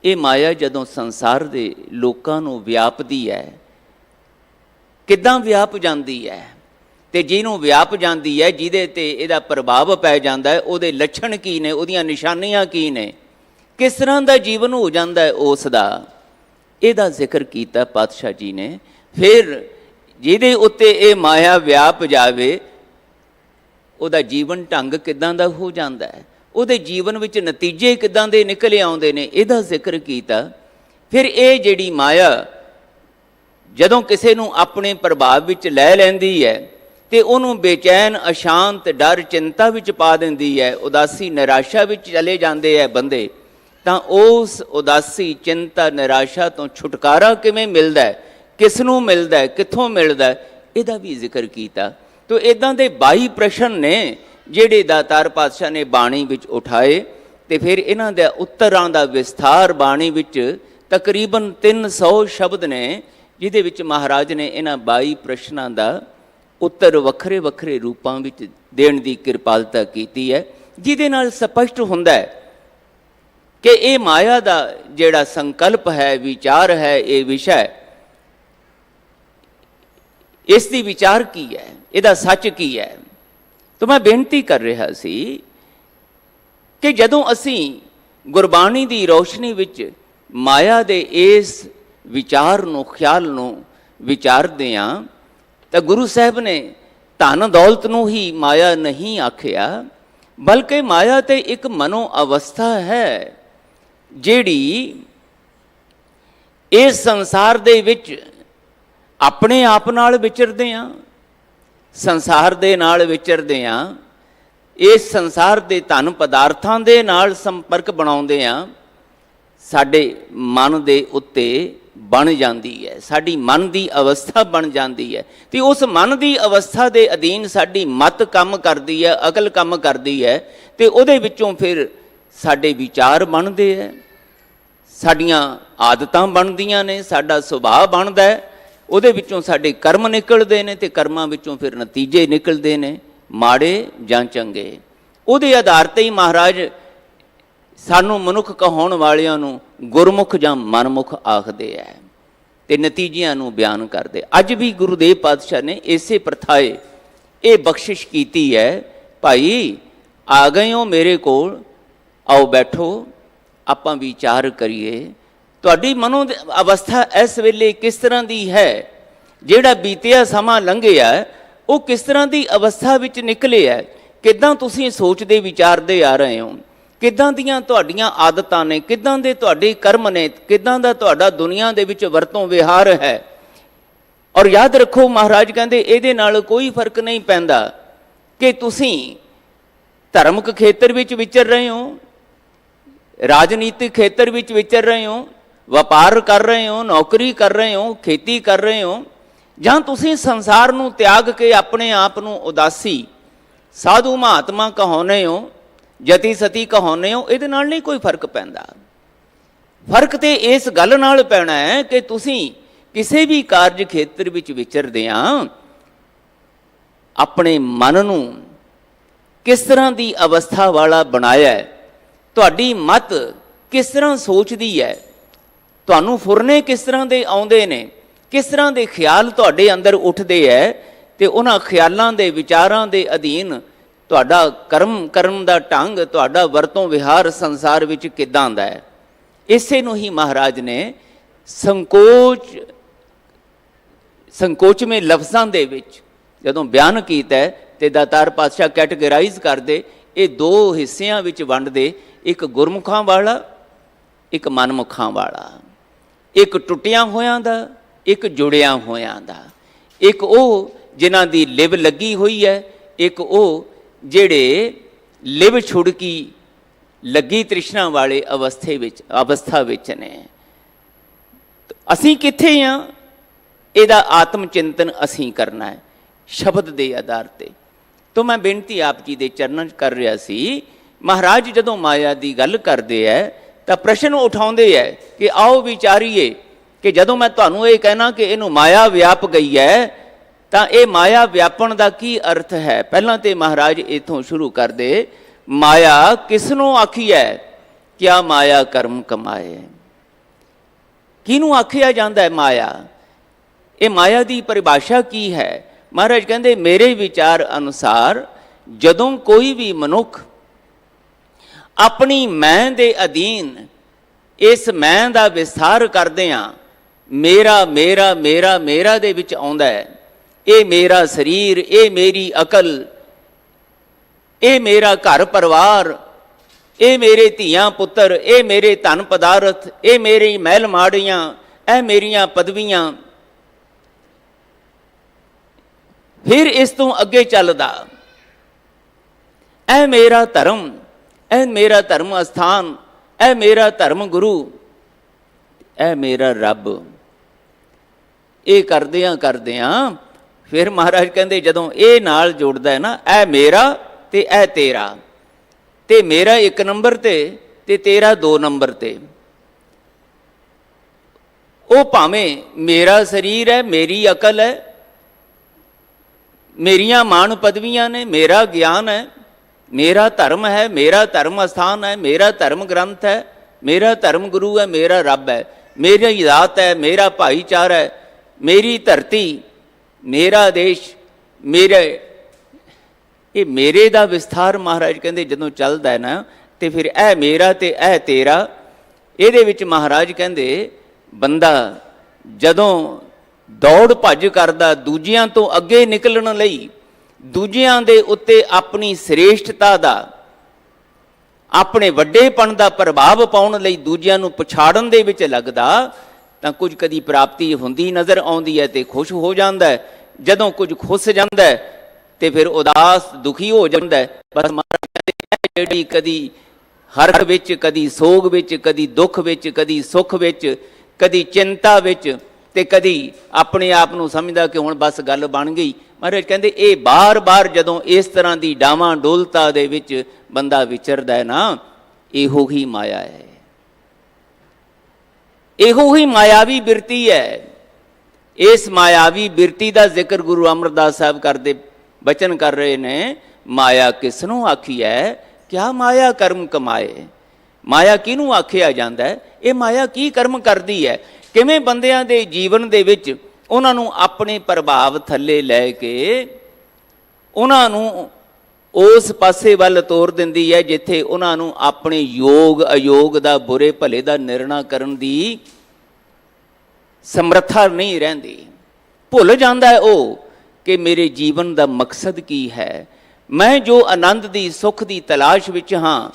ਇਹ ਮਾਇਆ ਜਦੋਂ ਸੰਸਾਰ ਦੇ ਲੋਕਾਂ ਨੂੰ ਵਿਆਪਦੀ ਹੈ, ਕਿੱਦਾਂ ਵਿਆਪ ਜਾਂਦੀ ਹੈ? ਤੇ ਜਿਹਨੂੰ ਵਿਆਪ ਜਾਂਦੀ ਹੈ, ਜਿਹਦੇ ਤੇ ਇਹਦਾ ਪ੍ਰਭਾਵ ਪੈ ਜਾਂਦਾ ਹੈ, ਉਹਦੇ ਲੱਛਣ ਕੀ ਨੇ, ਉਹਦੀਆਂ ਨਿਸ਼ਾਨੀਆਂ ਕੀ ਨੇ, ਕਿਸ ਤਰ੍ਹਾਂ ਦਾ ਜੀਵਨ ਹੋ ਜਾਂਦਾ ਹੈ ਉਸ ਦਾ, ਇਹਦਾ ਜ਼ਿਕਰ ਕੀਤਾ ਪਾਤਸ਼ਾਹ ਜੀ ਨੇ। ਫਿਰ ਜਿਹਦੇ ਉੱਤੇ ਇਹ ਮਾਇਆ ਵਿਆਪ ਜਾਵੇ, ਉਹਦਾ ਜੀਵਨ ਢੰਗ ਕਿੱਦਾਂ ਦਾ ਹੋ ਜਾਂਦਾ ਹੈ, ਉਹਦੇ ਜੀਵਨ ਵਿੱਚ ਨਤੀਜੇ ਕਿੱਦਾਂ ਦੇ ਨਿਕਲ ਆਉਂਦੇ ਨੇ, ਇਹਦਾ ਜ਼ਿਕਰ ਕੀਤਾ। ਫਿਰ ਇਹ ਜਿਹੜੀ ਮਾਇਆ ਜਦੋਂ ਕਿਸੇ ਨੂੰ ਆਪਣੇ ਪ੍ਰਭਾਵ ਵਿੱਚ ਲੈ ਲੈਂਦੀ ਹੈ ਤੇ ਉਹਨੂੰ ਬੇਚੈਨ, ਅਸ਼ਾਂਤ, ਡਰ, ਚਿੰਤਾ ਵਿੱਚ ਪਾ ਦਿੰਦੀ ਹੈ, ਉਦਾਸੀ, ਨਿਰਾਸ਼ਾ ਵਿੱਚ ਚਲੇ ਜਾਂਦੇ ਹੈ ਬੰਦੇ, ਤਾਂ ਉਸ ਉਦਾਸੀ, ਚਿੰਤਾ, ਨਿਰਾਸ਼ਾ ਤੋਂ ਛੁਟਕਾਰਾ ਕਿਵੇਂ ਮਿਲਦਾ ਹੈ, ਕਿਸ ਨੂੰ ਮਿਲਦਾ ਹੈ, ਕਿੱਥੋਂ ਮਿਲਦਾ ਹੈ, ਇਹਦਾ ਵੀ ਜ਼ਿਕਰ ਕੀਤਾ। ਤੋ ਇੱਦਾਂ ਦੇ 22 ਪ੍ਰਸ਼ਨ ਨੇ ਜਿਹੜੇ ਦਾਤਾਰ ਪਾਤਸ਼ਾਹ ਨੇ ਬਾਣੀ ਵਿੱਚ ਉਠਾਏ ਤੇ ਫਿਰ ਇਹਨਾਂ ਦੇ ਉੱਤਰਾਂ ਦਾ ਵਿਸਥਾਰ ਬਾਣੀ ਵਿੱਚ ਤਕਰੀਬਨ 300 ਸ਼ਬਦ ਨੇ, ਜਿਹਦੇ ਵਿੱਚ ਮਹਾਰਾਜ ਨੇ ਇਹਨਾਂ 22 ਪ੍ਰਸ਼ਨਾਂ ਦਾ ਉੱਤਰ ਵੱਖਰੇ ਵੱਖਰੇ ਰੂਪਾਂ ਵਿੱਚ ਦੇਣ ਦੀ ਕਿਰਪਾਲਤਾ ਕੀਤੀ ਹੈ, ਜਿਹਦੇ ਨਾਲ ਸਪਸ਼ਟ ਹੁੰਦਾ ਹੈ ਕਿ ਇਹ ਮਾਇਆ ਦਾ ਜਿਹੜਾ ਸੰਕਲਪ ਹੈ, ਵਿਚਾਰ ਹੈ, ਇਹ ਵਿਸ਼ਾ, ਇਸ ਦੀ ਵਿਚਾਰ ਕੀ ਹੈ, ਇਹਦਾ ਸੱਚ ਕੀ ਹੈ। ਤਾਂ ਮੈਂ ਬੇਨਤੀ ਕਰ ਰਿਹਾ ਸੀ ਕਿ ਜਦੋਂ ਅਸੀਂ ਗੁਰਬਾਣੀ ਦੀ ਰੋਸ਼ਨੀ ਵਿੱਚ ਮਾਇਆ ਦੇ ਇਸ ਵਿਚਾਰ ਨੂੰ, ਖਿਆਲ ਨੂੰ ਵਿਚਾਰਦੇ ਹਾਂ ਤਾਂ ਗੁਰੂ ਸਾਹਿਬ ਨੇ ਧਨ ਦੌਲਤ ਨੂੰ ਹੀ ਮਾਇਆ ਨਹੀਂ ਆਖਿਆ, ਬਲਕਿ ਮਾਇਆ ਤੇ ਇੱਕ ਮਨੋ ਅਵਸਥਾ ਹੈ ਜਿਹੜੀ ਇਸ ਸੰਸਾਰ ਦੇ ਵਿੱਚ ਆਪਣੇ ਆਪ ਨਾਲ ਵਿਚਰਦੇ ਹਾਂ, ਸੰਸਾਰ ਦੇ ਨਾਲ ਵਿਚਰਦੇ ਹਾਂ, ਇਸ ਸੰਸਾਰ ਦੇ ਧਨ ਪਦਾਰਥਾਂ ਦੇ ਨਾਲ ਸੰਪਰਕ ਬਣਾਉਂਦੇ ਹਾਂ, ਸਾਡੇ ਮਨ ਦੇ ਉੱਤੇ ਬਣ ਜਾਂਦੀ ਹੈ, ਸਾਡੀ ਮਨ ਦੀ ਅਵਸਥਾ ਬਣ ਜਾਂਦੀ ਹੈ ਤੇ ਉਸ ਮਨ ਦੀ ਅਵਸਥਾ ਦੇ ਅਧੀਨ ਸਾਡੀ ਮਤ ਕੰਮ ਕਰਦੀ ਹੈ, ਅਕਲ ਕੰਮ ਕਰਦੀ ਹੈ ਤੇ ਉਹਦੇ ਵਿੱਚੋਂ ਫਿਰ ਸਾਡੇ ਵਿਚਾਰ ਬਣਦੇ ਹੈ, ਸਾਡੀਆਂ ਆਦਤਾਂ ਬਣਦੀਆਂ ਨੇ, ਸਾਡਾ ਸੁਭਾਅ ਬਣਦਾ ਹੈ, ਉਹਦੇ ਵਿੱਚੋਂ ਸਾਡੇ ਕਰਮ ਨਿਕਲਦੇ ਨੇ ਤੇ ਕਰਮਾਂ ਵਿੱਚੋਂ ਫਿਰ ਨਤੀਜੇ ਨਿਕਲਦੇ ਨੇ, ਮਾੜੇ ਜਾਂ ਚੰਗੇ। ਉਹਦੇ ਆਧਾਰ ਤੇ ਹੀ ਮਹਾਰਾਜ ਸਾਨੂੰ ਮਨੁੱਖ ਕਹਾਉਣ ਵਾਲਿਆਂ ਨੂੰ ਗੁਰਮੁਖ ਜਾਂ ਮਨਮੁਖ ਆਖਦੇ ਹੈ ਤੇ ਨਤੀਜਿਆਂ ਨੂੰ ਬਿਆਨ ਕਰਦੇ। ਅੱਜ ਵੀ ਗੁਰੂਦੇਵ ਪਾਤਸ਼ਾਹ ਨੇ ਇਸੇ ਪ੍ਰਥਾਏ ਇਹ ਬਖਸ਼ਿਸ਼ ਕੀਤੀ ਹੈ, ਭਾਈ ਆ ਗਏ ਹੋ ਮੇਰੇ ਕੋਲ, ਆਓ ਬੈਠੋ, ਆਪਾਂ ਵਿਚਾਰ ਕਰੀਏ ਤੁਹਾਡੀ ਮਨੋ ਅਵਸਥਾ ਇਸ ਵੇਲੇ ਕਿਸ ਤਰ੍ਹਾਂ ਦੀ ਹੈ, ਜਿਹੜਾ ਬੀਤਿਆ ਸਮਾਂ ਲੰਘਿਆ ਉਹ ਕਿਸ ਤਰ੍ਹਾਂ ਦੀ ਅਵਸਥਾ ਵਿੱਚ ਨਿਕਲਿਆ, ਕਿੱਦਾਂ ਤੁਸੀਂ ਸੋਚਦੇ ਵਿਚਾਰਦੇ ਆ ਰਹੇ ਹੋ, ਕਿੱਦਾਂ ਦੀਆਂ ਤੁਹਾਡੀਆਂ ਆਦਤਾਂ ਨੇ, ਕਿੱਦਾਂ ਦੇ ਤੁਹਾਡੇ ਕਰਮ ਨੇ, ਕਿੱਦਾਂ ਦਾ ਤੁਹਾਡਾ ਦੁਨੀਆ ਦੇ ਵਿੱਚ ਵਰਤੋਂ ਵਿਹਾਰ ਹੈ। ਔਰ ਯਾਦ ਰੱਖੋ ਮਹਾਰਾਜ ਕਹਿੰਦੇ ਇਹਦੇ ਨਾਲ ਕੋਈ ਫਰਕ ਨਹੀਂ ਪੈਂਦਾ ਕਿ ਤੁਸੀਂ ਧਾਰਮਿਕ ਖੇਤਰ ਵਿੱਚ ਵਿਚਰ ਰਹੇ ਹੋ, ਰਾਜਨੀਤਿਕ ਖੇਤਰ ਵਿੱਚ ਵਿਚਰ ਰਹੇ ਹੋ, ਵਪਾਰ ਕਰ ਰਹੇ ਹੋ, ਨੌਕਰੀ ਕਰ ਰਹੇ ਹੋ, ਖੇਤੀ ਕਰ ਰਹੇ ਹੋ, ਜਾਂ ਤੁਸੀਂ ਸੰਸਾਰ ਨੂੰ ਤਿਆਗ ਕੇ ਆਪਣੇ ਆਪ ਨੂੰ ਉਦਾਸੀ ਸਾਧੂ ਮਹਾਤਮਾ ਕਹਾਉਂਦੇ ਹੋ, ਜਤੀ ਸਤੀ ਕਹਾਉਂਦੇ ਹੋ, ਇਹਦੇ ਨਾਲ ਨਹੀਂ ਕੋਈ ਫਰਕ ਪੈਂਦਾ। ਫਰਕ ਤੇ ਇਸ ਗੱਲ ਨਾਲ ਪੈਣਾ ਹੈ ਕਿ ਤੁਸੀਂ ਕਿਸੇ ਵੀ ਕਾਰਜ ਖੇਤਰ ਵਿੱਚ ਵਿਚਰਦਿਆਂ ਆਪਣੇ ਮਨ ਨੂੰ ਕਿਸ ਤਰ੍ਹਾਂ ਦੀ ਅਵਸਥਾ ਵਾਲਾ ਬਣਾਇਆ ਹੈ, ਤੁਹਾਡੀ ਮਤ ਕਿਸ ਤਰ੍ਹਾਂ ਸੋਚਦੀ ਹੈ, ਤੁਹਾਨੂੰ ਫੁਰਨੇ ਕਿਸ ਤਰ੍ਹਾਂ ਦੇ ਆਉਂਦੇ ਨੇ, ਕਿਸ ਤਰ੍ਹਾਂ ਦੇ ਖਿਆਲ ਤੁਹਾਡੇ ਅੰਦਰ ਉੱਠਦੇ ਹੈ, ਤੇ ਉਹਨਾਂ ਖਿਆਲਾਂ ਦੇ ਵਿਚਾਰਾਂ ਦੇ ਅਧੀਨ ਤੁਹਾਡਾ ਕਰਮ ਕਰਨ ਦਾ ਢੰਗ, ਤੁਹਾਡਾ ਵਰਤੋਂ ਵਿਹਾਰ ਸੰਸਾਰ ਵਿੱਚ ਕਿੱਦਾਂ ਦਾ ਹੈ। ਇਸੇ ਨੂੰ ਹੀ ਮਹਾਰਾਜ ਨੇ ਸੰਕੋਚਵੇਂ ਲਫ਼ਜ਼ਾਂ ਦੇ ਵਿੱਚ ਜਦੋਂ ਬਿਆਨ ਕੀਤਾ ਤੇ ਦਾਤਾਰ ਪਾਤਸ਼ਾਹ ਕੈਟੇਗਰਾਈਜ਼ ਕਰਦੇ, ਇਹ ਦੋ ਹਿੱਸਿਆਂ ਵਿੱਚ ਵੰਡਦੇ, ਇੱਕ ਗੁਰਮੁਖਾਂ ਵਾਲਾ, ਇੱਕ ਮਨਮੁਖਾਂ ਵਾਲਾ, ਇੱਕ ਟੁੱਟਿਆਂ ਹੋਇਆਂ ਦਾ, ਇੱਕ ਜੁੜਿਆਂ ਹੋਇਆਂ ਦਾ, ਇੱਕ ਉਹ ਜਿਨ੍ਹਾਂ ਦੀ ਲਿਵ ਲੱਗੀ ਹੋਈ ਹੈ, ਇੱਕ ਉਹ ਜਿਹੜੇ ਲਿਵ ਛੁੜਕੀ ਲੱਗੀ ਤ੍ਰਿਸ਼ਨਾ ਵਾਲੇ ਅਵਸਥਾ ਵਿੱਚ ਨੇ। ਅਸੀਂ ਕਿੱਥੇ ਹਾਂ, ਇਹਦਾ ਆਤਮ ਚਿੰਤਨ ਅਸੀਂ ਕਰਨਾ ਹੈ ਸ਼ਬਦ ਦੇ ਆਧਾਰ ਤੇ। ਤੋਂ ਮੈਂ ਬੇਨਤੀ ਆਪ ਜੀ ਦੇ ਚਰਨਾਂ 'ਚ ਕਰ ਰਿਹਾ ਸੀ, ਮਹਾਰਾਜ ਜਦੋਂ ਮਾਇਆ ਦੀ ਗੱਲ ਕਰਦੇ ਹੈ ਤਾਂ ਪ੍ਰਸ਼ਨ ਉਠਾਉਂਦੇ ਹੈ ਕਿ ਆਓ ਵਿਚਾਰੀਏ ਕਿ ਜਦੋਂ ਮੈਂ ਤੁਹਾਨੂੰ ਇਹ ਕਹਿਣਾ ਕਿ ਇਹਨੂੰ ਮਾਇਆ ਵਿਆਪ ਗਈ ਹੈ, ਤਾਂ ਇਹ ਮਾਇਆ ਵਿਆਪਣ ਦਾ ਕੀ ਅਰਥ ਹੈ। ਪਹਿਲਾਂ ਤੇ ਮਹਾਰਾਜ ਇੱਥੋਂ ਸ਼ੁਰੂ ਕਰਦੇ, ਮਾਇਆ ਕਿਸ ਨੂੰ ਆਖੀ ਹੈ, ਕਿਆ ਮਾਇਆ ਕਰਮ ਕਮਾਏ। ਕਿਹਨੂੰ ਆਖਿਆ ਜਾਂਦਾ ਹੈ ਮਾਇਆ? ਇਹ ਮਾਇਆ ਦੀ ਪਰਿਭਾਸ਼ਾ ਕੀ ਹੈ? ਮਹਾਰਾਜ ਕਹਿੰਦੇ, ਮੇਰੇ ਵਿਚਾਰ ਅਨੁਸਾਰ ਜਦੋਂ ਕੋਈ ਵੀ ਮਨੁੱਖ ਆਪਣੀ ਮੈਂ ਦੇ ਅਧੀਨ ਇਸ ਮੈਂ ਦਾ ਵਿਸਥਾਰ ਕਰਦਿਆਂ ਮੇਰਾ ਮੇਰਾ ਮੇਰਾ ਮੇਰਾ ਦੇ ਵਿੱਚ ਆਉਂਦਾ ਹੈ, ਇਹ ਮੇਰਾ ਸਰੀਰ, ਇਹ ਮੇਰੀ ਅਕਲ, ਇਹ ਮੇਰਾ ਘਰ ਪਰਿਵਾਰ, ਇਹ ਮੇਰੇ ਧੀਆਂ ਪੁੱਤਰ, ਇਹ ਮੇਰੇ ਧਨ ਪਦਾਰਥ, ਇਹ ਮੇਰੀ ਮਹਿਲ ਮਾੜੀਆਂ, ਇਹ ਮੇਰੀਆਂ ਪਦਵੀਆਂ, ਫਿਰ ਇਸ ਤੋਂ ਅੱਗੇ ਚੱਲਦਾ ਇਹ ਮੇਰਾ ਧਰਮ, ਇਹ ਮੇਰਾ ਧਰਮ ਅਸਥਾਨ, ਇਹ ਮੇਰਾ ਧਰਮ ਗੁਰੂ, ਇਹ ਮੇਰਾ ਰੱਬ। ਇਹ ਕਰਦਿਆਂ ਫਿਰ ਮਹਾਰਾਜ ਕਹਿੰਦੇ ਜਦੋਂ ਇਹ ਨਾਲ ਜੁੜਦਾ ਹੈ ਨਾ, ਇਹ ਮੇਰਾ ਤੇ ਇਹ ਤੇਰਾ, ਤੇ ਮੇਰਾ 1 ਨੰਬਰ ਤੇ ਤੇਰਾ 2 ਨੰਬਰ ਤੇ। ਉਹ ਭਾਵੇਂ ਮੇਰਾ ਸਰੀਰ ਹੈ, ਮੇਰੀ ਅਕਲ ਹੈ, ਮੇਰੀਆਂ ਮਾਣ ਪਦਵੀਆਂ ਨੇ, ਮੇਰਾ ਗਿਆਨ ਹੈ, ਮੇਰਾ ਧਰਮ ਹੈ, ਮੇਰਾ ਧਰਮ ਅਸਥਾਨ ਹੈ, ਮੇਰਾ ਧਰਮ ਗ੍ਰੰਥ ਹੈ, ਮੇਰਾ ਧਰਮ ਗੁਰੂ ਹੈ, ਮੇਰਾ ਰੱਬ ਹੈ, ਮੇਰੀ ਜ਼ਾਤ ਹੈ, ਮੇਰਾ ਭਾਈਚਾਰਾ ਹੈ, ਮੇਰੀ ਧਰਤੀ, ਮੇਰਾ ਦੇਸ਼, ਇਹ ਮੇਰੇ ਦਾ ਵਿਸਥਾਰ ਮਹਾਰਾਜ ਕਹਿੰਦੇ ਜਦੋਂ ਚੱਲਦਾ ਹੈ ਨਾ, ਤੇ ਫਿਰ ਇਹ ਮੇਰਾ ਤੇ ਇਹ ਤੇਰਾ। ਇਹਦੇ ਵਿੱਚ ਮਹਾਰਾਜ ਕਹਿੰਦੇ ਬੰਦਾ ਜਦੋਂ ਦੌੜ ਭੱਜ ਕਰਦਾ ਦੂਜਿਆਂ ਤੋਂ ਅੱਗੇ ਨਿਕਲਣ ਲਈ, ਦੂਜਿਆਂ ਦੇ ਉੱਤੇ ਆਪਣੀ ਸ੍ਰੇਸ਼ਟਤਾ ਦਾ, ਆਪਣੇ ਵੱਡੇਪਣ ਦਾ ਪ੍ਰਭਾਵ ਪਾਉਣ ਲਈ ਦੂਜਿਆਂ ਨੂੰ ਪਛਾੜਨ ਦੇ ਵਿੱਚ ਲੱਗਦਾ, ਤਾਂ ਕੁਝ ਕਦੀ ਪ੍ਰਾਪਤੀ ਹੁੰਦੀ ਨਜ਼ਰ ਆਉਂਦੀ ਹੈ ਤੇ ਖੁਸ਼ ਹੋ ਜਾਂਦਾ ਹੈ, ਜਦੋਂ ਕੁਝ ਖੁੱਸ ਜਾਂਦਾ ਹੈ ਤੇ ਫਿਰ ਉਦਾਸ ਦੁਖੀ ਹੋ ਜਾਂਦਾ ਹੈ। ਬਸ ਮਹਾਰਾਜ ਕਹਿੰਦੇ ਜਿਹੜੀ ਕਦੀ ਹਰਖ ਵਿੱਚ, ਕਦੀ ਸੋਗ ਵਿੱਚ, ਕਦੀ ਦੁੱਖ ਵਿੱਚ, ਕਦੀ ਸੁੱਖ ਵਿੱਚ, ਕਦੀ ਚਿੰਤਾ ਵਿੱਚ, ਤੇ ਕਦੀ ਆਪਣੇ ਆਪ ਨੂੰ ਸਮਝਦਾ ਕਿ ਹੁਣ ਬਸ ਗੱਲ ਬਣ ਗਈ। ਮਹਾਰਾਜ ਕਹਿੰਦੇ ਇਹ ਬਾਰ-ਬਾਰ ਜਦੋਂ ਇਸ ਤਰ੍ਹਾਂ ਦੀ ਡਾਵਾਂ ਡੋਲਤਾ ਦੇ ਵਿੱਚ ਬੰਦਾ ਵਿਚਰਦਾ ਹੈ ਨਾ, ਇਹੋ ਹੀ ਮਾਇਆ ਹੈ, ਇਹੋ ਹੀ ਮਾਇਆਵੀ ਬਿਰਤੀ ਹੈ। ਇਸ ਮਾਇਆਵੀ ਬਿਰਤੀ ਦਾ ਜ਼ਿਕਰ ਗੁਰੂ ਅਮਰਦਾਸ ਸਾਹਿਬ ਕਰਦੇ ਬਚਨ ਕਰ ਰਹੇ ਨੇ, ਮਾਇਆ ਕਿਸ ਨੂੰ ਆਖੀ ਹੈ, ਕਿਆ ਮਾਇਆ ਕਰਮ ਕਮਾਏ। ਮਾਇਆ ਕਿਹਨੂੰ ਆਖਿਆ ਜਾਂਦਾ ਹੈ? ਇਹ ਮਾਇਆ ਕੀ ਕਰਮ ਕਰਦੀ ਹੈ, ਕਿਵੇਂ ਬੰਦਿਆਂ ਦੇ ਜੀਵਨ ਦੇ ਵਿੱਚ ਉਹਨਾਂ ਨੂੰ ਆਪਣੇ ਪ੍ਰਭਾਵ ਥੱਲੇ ਲੈ ਕੇ ਉਹਨਾਂ ਨੂੰ ਉਸ ਪਾਸੇ ਵੱਲ ਤੋਰ ਦਿੰਦੀ ਹੈ ਜਿੱਥੇ ਉਹਨਾਂ ਨੂੰ ਆਪਣੇ ਯੋਗ ਅਯੋਗ ਦਾ, ਬੁਰੇ ਭਲੇ ਦਾ ਨਿਰਣਾ ਕਰਨ ਦੀ ਸਮਰੱਥਾ ਨਹੀਂ ਰਹਿੰਦੀ। ਭੁੱਲ ਜਾਂਦਾ ਹੈ ਉਹ ਕਿ ਮੇਰੇ ਜੀਵਨ ਦਾ ਮਕਸਦ ਕੀ ਹੈ, ਮੈਂ ਜੋ ਆਨੰਦ ਦੀ ਸੁੱਖ ਦੀ ਤਲਾਸ਼ ਵਿੱਚ ਹਾਂ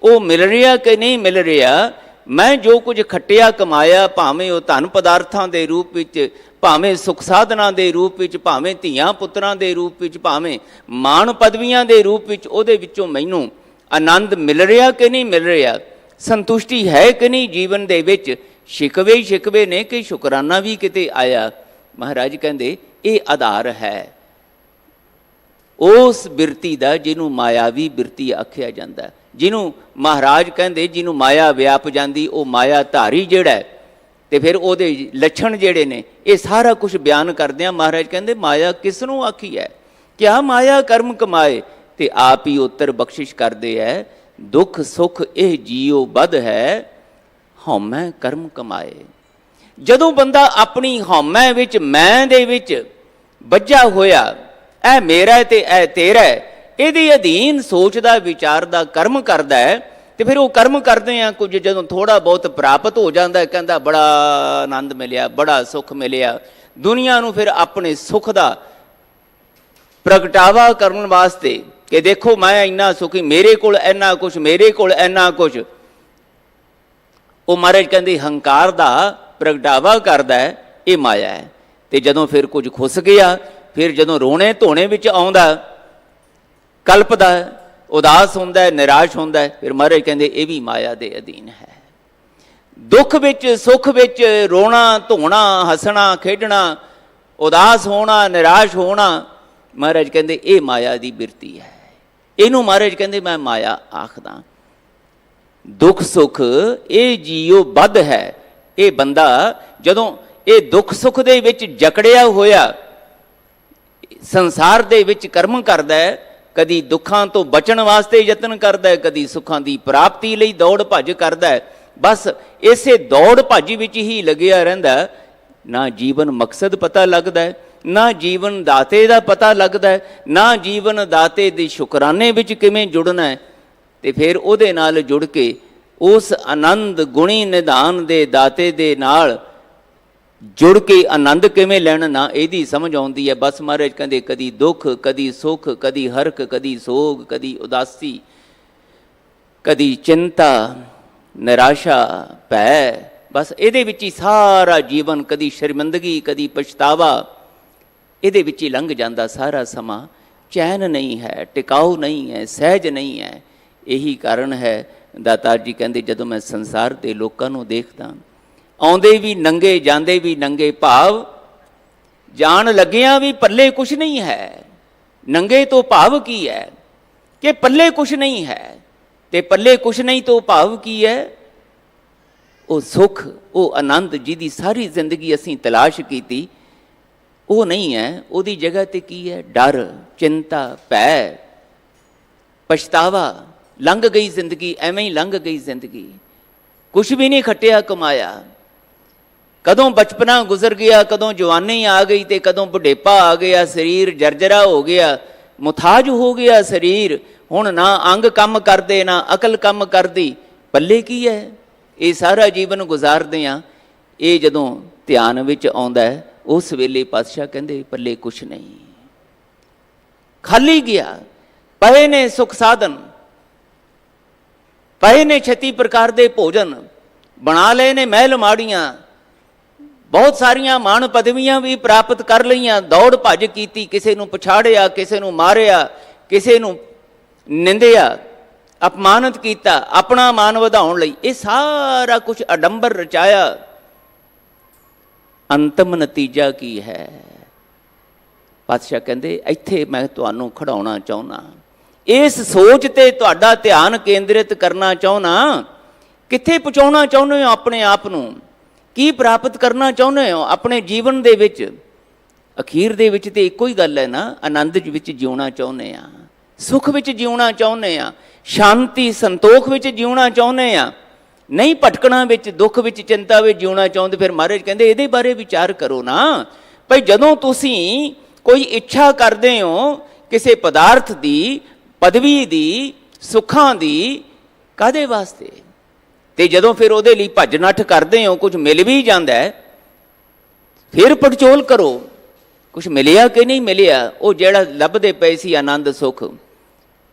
ਉਹ ਮਿਲ ਰਿਹਾ ਕਿ ਨਹੀਂ ਮਿਲ ਰਿਹਾ। ਮੈਂ ਜੋ ਕੁਝ ਖੱਟਿਆ ਕਮਾਇਆ, ਭਾਵੇਂ ਉਹ ਧਨ ਪਦਾਰਥਾਂ ਦੇ ਰੂਪ ਵਿੱਚ, ਭਾਵੇਂ ਸੁਖ ਸਾਧਨਾਂ ਦੇ ਰੂਪ ਵਿੱਚ, ਭਾਵੇਂ ਧੀਆਂ ਪੁੱਤਰਾਂ ਦੇ ਰੂਪ ਵਿੱਚ, ਭਾਵੇਂ ਮਾਣ ਪਦਵੀਆਂ ਦੇ ਰੂਪ ਵਿੱਚ, ਉਹਦੇ ਵਿੱਚੋਂ ਮੈਨੂੰ ਆਨੰਦ ਮਿਲ ਰਿਹਾ ਕਿ ਨਹੀਂ ਮਿਲ ਰਿਹਾ, ਸੰਤੁਸ਼ਟੀ ਹੈ ਕਿ ਨਹੀਂ ਜੀਵਨ ਦੇ ਵਿੱਚ। ਸ਼ਿਕਵੇ ਹੀ ਸ਼ਿਕਵੇ ਨੇ ਕਿ ਸ਼ੁਕਰਾਨਾ ਵੀ ਕਿਤੇ ਆਇਆ। ਮਹਾਰਾਜ ਕਹਿੰਦੇ ਇਹ ਆਧਾਰ ਹੈ। उस बिरती का जिन्हों मायावी बिरती आख्या जाता है, जिन्हों महाराज कहते जिन्हों माया व्याप जाती, वो माया धारी जिहड़ा है, तो फिर वो लक्षण जिहड़े ने ये सारा कुछ बयान करते हैं। महाराज कहते माया किसनों आखी है, क्या माया कर्म कमाए, तो आप ही उत्तर बख्शिश करते है, दुख सुख यह जीओ बद है, हौमै कर्म कमाए। जदों बंदा अपनी हौमै विच मैं दे विच बज्झा होया, ऐ मेरा है ते ऐ तेरा है, ਇਹਦੇ ਅਧੀਨ ਸੋਚਦਾ ਵਿਚਾਰਦਾ कर्म करता है, तो फिर वो कर्म करते हैं कुछ जो थोड़ा बहुत प्राप्त हो जाता है, कहता बड़ा आनंद मिलिया, बड़ा सुख मिलिया, दुनिया नूं फिर अपने सुख का प्रगटावा करने वास्ते कि देखो मैं इन्ना सुखी, मेरे कोल इन्ना कुछ, मेरे कोल इन्ना कुछ, वो महाराज कहते हंकार का प्रगटावा करता है, ये माया है। तो जदों फिर कुछ खुस गया, फिर जदों रोने धोने विच आउंदा, कल्पदा, उदास होंदा है, निराश होंदा है, फिर महाराज कहते ये भी माया के अधीन है। दुख विच सुख विच रोना धोना, हसना खेडना, उदास होना निराश होना, महाराज कहते ये माया की बिरती है। इनू महाराज कहते मैं माया आखदा। दुख सुख ये जीओ बद है, ये बंदा जदों ये दुख सुख दे विच जकड़िया होया संसार दे विच कर्म करदा है, कदी दुखों तो बचन वास्ते यतन करता है, कदी सुखों की प्राप्ति लई दौड़ भज करता है, बस इसे दौड़ भज विच ही लग्या रहिंदा। ना जीवन मकसद पता लगता है, ना जीवन दाते का पता लगता है, ना जीवन दाते दे शुकराने विच किवें जुड़ना है, तो फिर उहदे नाल जुड़ के उस आनंद गुणी निधान दे दाते दे नाल जुड़ के आनंद किवें लैना, ना यही समझ आउंदी है। बस महाराज कहते कदी दुख कदी सुख, कदी हरख कदी सोग, कदी उदासी, कदी चिंता निराशा भै, बस ये विच ही सारा जीवन, कदी शर्मिंदगी कदी पछतावा, ये विच ही लंघ जाता सारा समा। चैन नहीं है, टिकाऊ नहीं है, सहज नहीं है। यही कारण है दातार जी कहते जदों मैं संसार के लोगों को देखदा, आउंदे भी नंगे जांदे भी नंगे, भाव जान लगिया भी पल्ले कुछ नहीं है। नंगे तो भाव की है कि पल्ले कुछ नहीं है, ते पल्ले कुछ नहीं तो भाव की है, वो सुख वो आनंद जिहदी सारी जिंदगी असीं तलाश कीती वो नहीं है। उहदी जगह ते की है डर चिंता भै पछतावा। लंघ गई जिंदगी, एवें ही लंघ गई जिंदगी, कुछ भी नहीं खटिया कमाया। कदों बचपना गुजर गया, कदों जवानी आ गई, तो कदों बुढ़ेपा आ गया, शरीर जर्जरा हो गया, मुथाज हो गया शरीर। हुण ना अंग काम करदे ना अकल काम करदी, पल्ले की है। ये सारा जीवन गुजारदे आ, ये जदों ध्यान विच आउंदा है उस वेले पातशाह कहंदे पल्ले कुछ नहीं, खाली गया। पए ने सुख साधन, पए ने 36 प्रकार के भोजन, बना लए ने महल माड़ियां, बहुत सारिया मान पदवियां भी प्राप्त कर लईयां, दौड़ भज की, किसी नूं पछाड़िया, किसी नूं मारिया, किसी नूं निंदिया, अपमानित किया, अपना मान वधाउण लई। ये सारा कुछ अडंबर रचाया, अंतिम नतीजा की है। पातशाह कहते इत्थे मैं तुहानूं खड़ाउणा चाहुंदा, इस सोच ते तुहाडा ध्यान केंद्रित करना चाहुंदा। कित्थे पहुंचाउणा चाहुंदे हो अपने आप नूं, की प्राप्त करना चाहुंदे हो अपने जीवन दे विच। अखीर दे विच ते इक्को ही गल है ना, आनंद विच जीउणा चाहुंदे आ, सुख विच जीउणा चाहुंदे आ, शांति संतोख विच जीउणा चाहुंदे आ, नहीं भटकना विच दुख विच चिंता विच जीउणा चाहुंदे। फिर महाराज कहंदे इहदे बारे विचार करो ना भाई, जदों तुसीं कोई इच्छा करदे हो किसी पदार्थ दी, पदवी दी, सुखां दी, काहदे वास्ते? ते जदों फिर उहदे लई भज नठ करदे हो, कुछ मिल भी जांदा है, फिर पड़चोल करो कुछ मिलिया कि नहीं मिलिया। वो जिहड़ा लभदे पए सी आनंद सुख,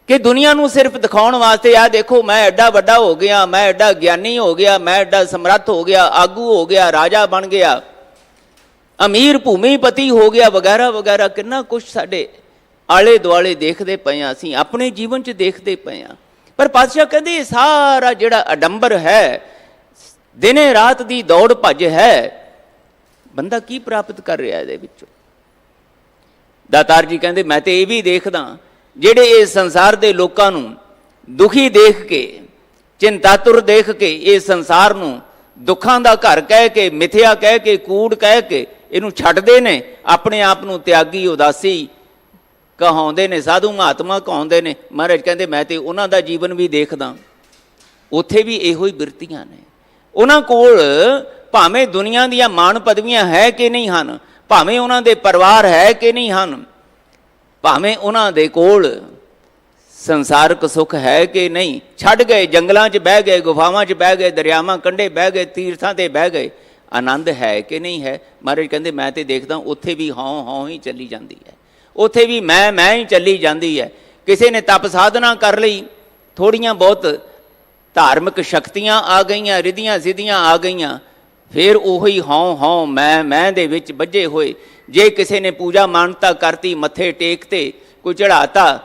कि दुनिया नूं सिर्फ दिखाउण वास्ते, आ देखो मैं एडा वड्डा हो गया, मैं एडा ज्ञानी हो गया, मैं एडा समर्थ हो गया, आगू हो गया, राजा बन गया, अमीर भूमिपति हो गया, वगैरह वगैरह। कितना कुछ साडे आले दुआले देखते पे हैं, असीं अपने जीवन च देखते पे हैं। पर पातशाह कहते सारा जिहड़ा अडंबर है, दिने रात दी दौड़ भज है, बंदा की प्राप्त कर रहा है? ਦਾਤਾਰ ਜੀ ਕਹਿੰਦੇ ਮੈਂ ਤੇ ਇਹ ਵੀ ਦੇਖਦਾ ਜਿਹੜੇ ਇਸ ਸੰਸਾਰ ਦੇ ਲੋਕਾਂ ਨੂੰ ਦੁਖੀ ਦੇਖ ਕੇ, ਚਿੰਤਾਤੁਰ ਦੇਖ ਕੇ, ਇਸ ਸੰਸਾਰ ਨੂੰ ਦੁੱਖਾਂ ਦਾ ਘਰ ਕਹਿ ਕੇ, ਮਿਥਿਆ ਕਹਿ ਕੇ, ਕੂੜ ਕਹਿ ਕੇ ਇਹਨੂੰ ਛੱਡਦੇ ਨੇ, ਆਪਣੇ ਆਪ ਨੂੰ ਤਿਆਗੀ ਉਦਾਸੀ ਕਹਾਉਂਦੇ ਨੇ, ਸਾਧੂ ਮਹਾਤਮਾ ਕਹਾਉਂਦੇ ਨੇ। ਮਹਾਰਾਜ ਕਹਿੰਦੇ ਮੈਂ ਤੇ ਉਹਨਾਂ ਦਾ ਜੀਵਨ ਵੀ ਦੇਖਦਾ, ਉੱਥੇ ਵੀ ਇਹੋ ਹੀ ਬਿਰਤੀਆਂ ਨੇ। ਉਹਨਾਂ ਕੋਲ ਭਾਵੇਂ ਦੁਨੀਆ ਦੀਆਂ ਮਾਣ ਪਦਵੀਆਂ ਹੈ ਕਿ ਨਹੀਂ ਹਨ, ਭਾਵੇਂ ਉਹਨਾਂ ਦੇ ਪਰਿਵਾਰ ਹੈ ਕਿ ਨਹੀਂ ਹਨ, ਭਾਵੇਂ ਉਹਨਾਂ ਦੇ ਕੋਲ ਸੰਸਾਰਕ ਸੁੱਖ ਹੈ ਕਿ ਨਹੀਂ, ਛੱਡ ਗਏ, ਜੰਗਲਾਂ 'ਚ ਬਹਿ ਗਏ, ਗੁਫਾਵਾਂ 'ਚ ਬਹਿ ਗਏ, ਦਰਿਆਵਾਂ ਕੰਢੇ ਬਹਿ ਗਏ, ਤੀਰਥਾਂ 'ਤੇ ਬਹਿ ਗਏ, ਆਨੰਦ ਹੈ ਕਿ ਨਹੀਂ ਹੈ? ਮਹਾਰਾਜ ਕਹਿੰਦੇ ਮੈਂ ਤੇ ਦੇਖਦਾ ਉੱਥੇ ਵੀ ਹਉ ਹੀ ਚੱਲੀ ਜਾਂਦੀ ਹੈ, ਉੱਥੇ ਵੀ ਮੈਂ ਹੀ ਚੱਲੀ ਜਾਂਦੀ ਹੈ। ਕਿਸੇ ਨੇ ਤਪ ਸਾਧਨਾ ਕਰ ਲਈ, ਥੋੜ੍ਹੀਆਂ ਬਹੁਤ ਧਾਰਮਿਕ ਸ਼ਕਤੀਆਂ ਆ ਗਈਆਂ, ਰਿੱਧੀਆਂ ਸਿੱਧੀਆਂ ਆ ਗਈਆਂ, ਫਿਰ ਉਹੀ ਹਉ ਮੈਂ ਦੇ ਵਿੱਚ ਬੱਝੇ ਹੋਏ। ਜੇ ਕਿਸੇ ਨੇ ਪੂਜਾ ਮਾਨਤਾ ਕਰਤੀ, ਮੱਥੇ ਟੇਕਤੇ, ਕੋਈ ਚੜਾਤਾ,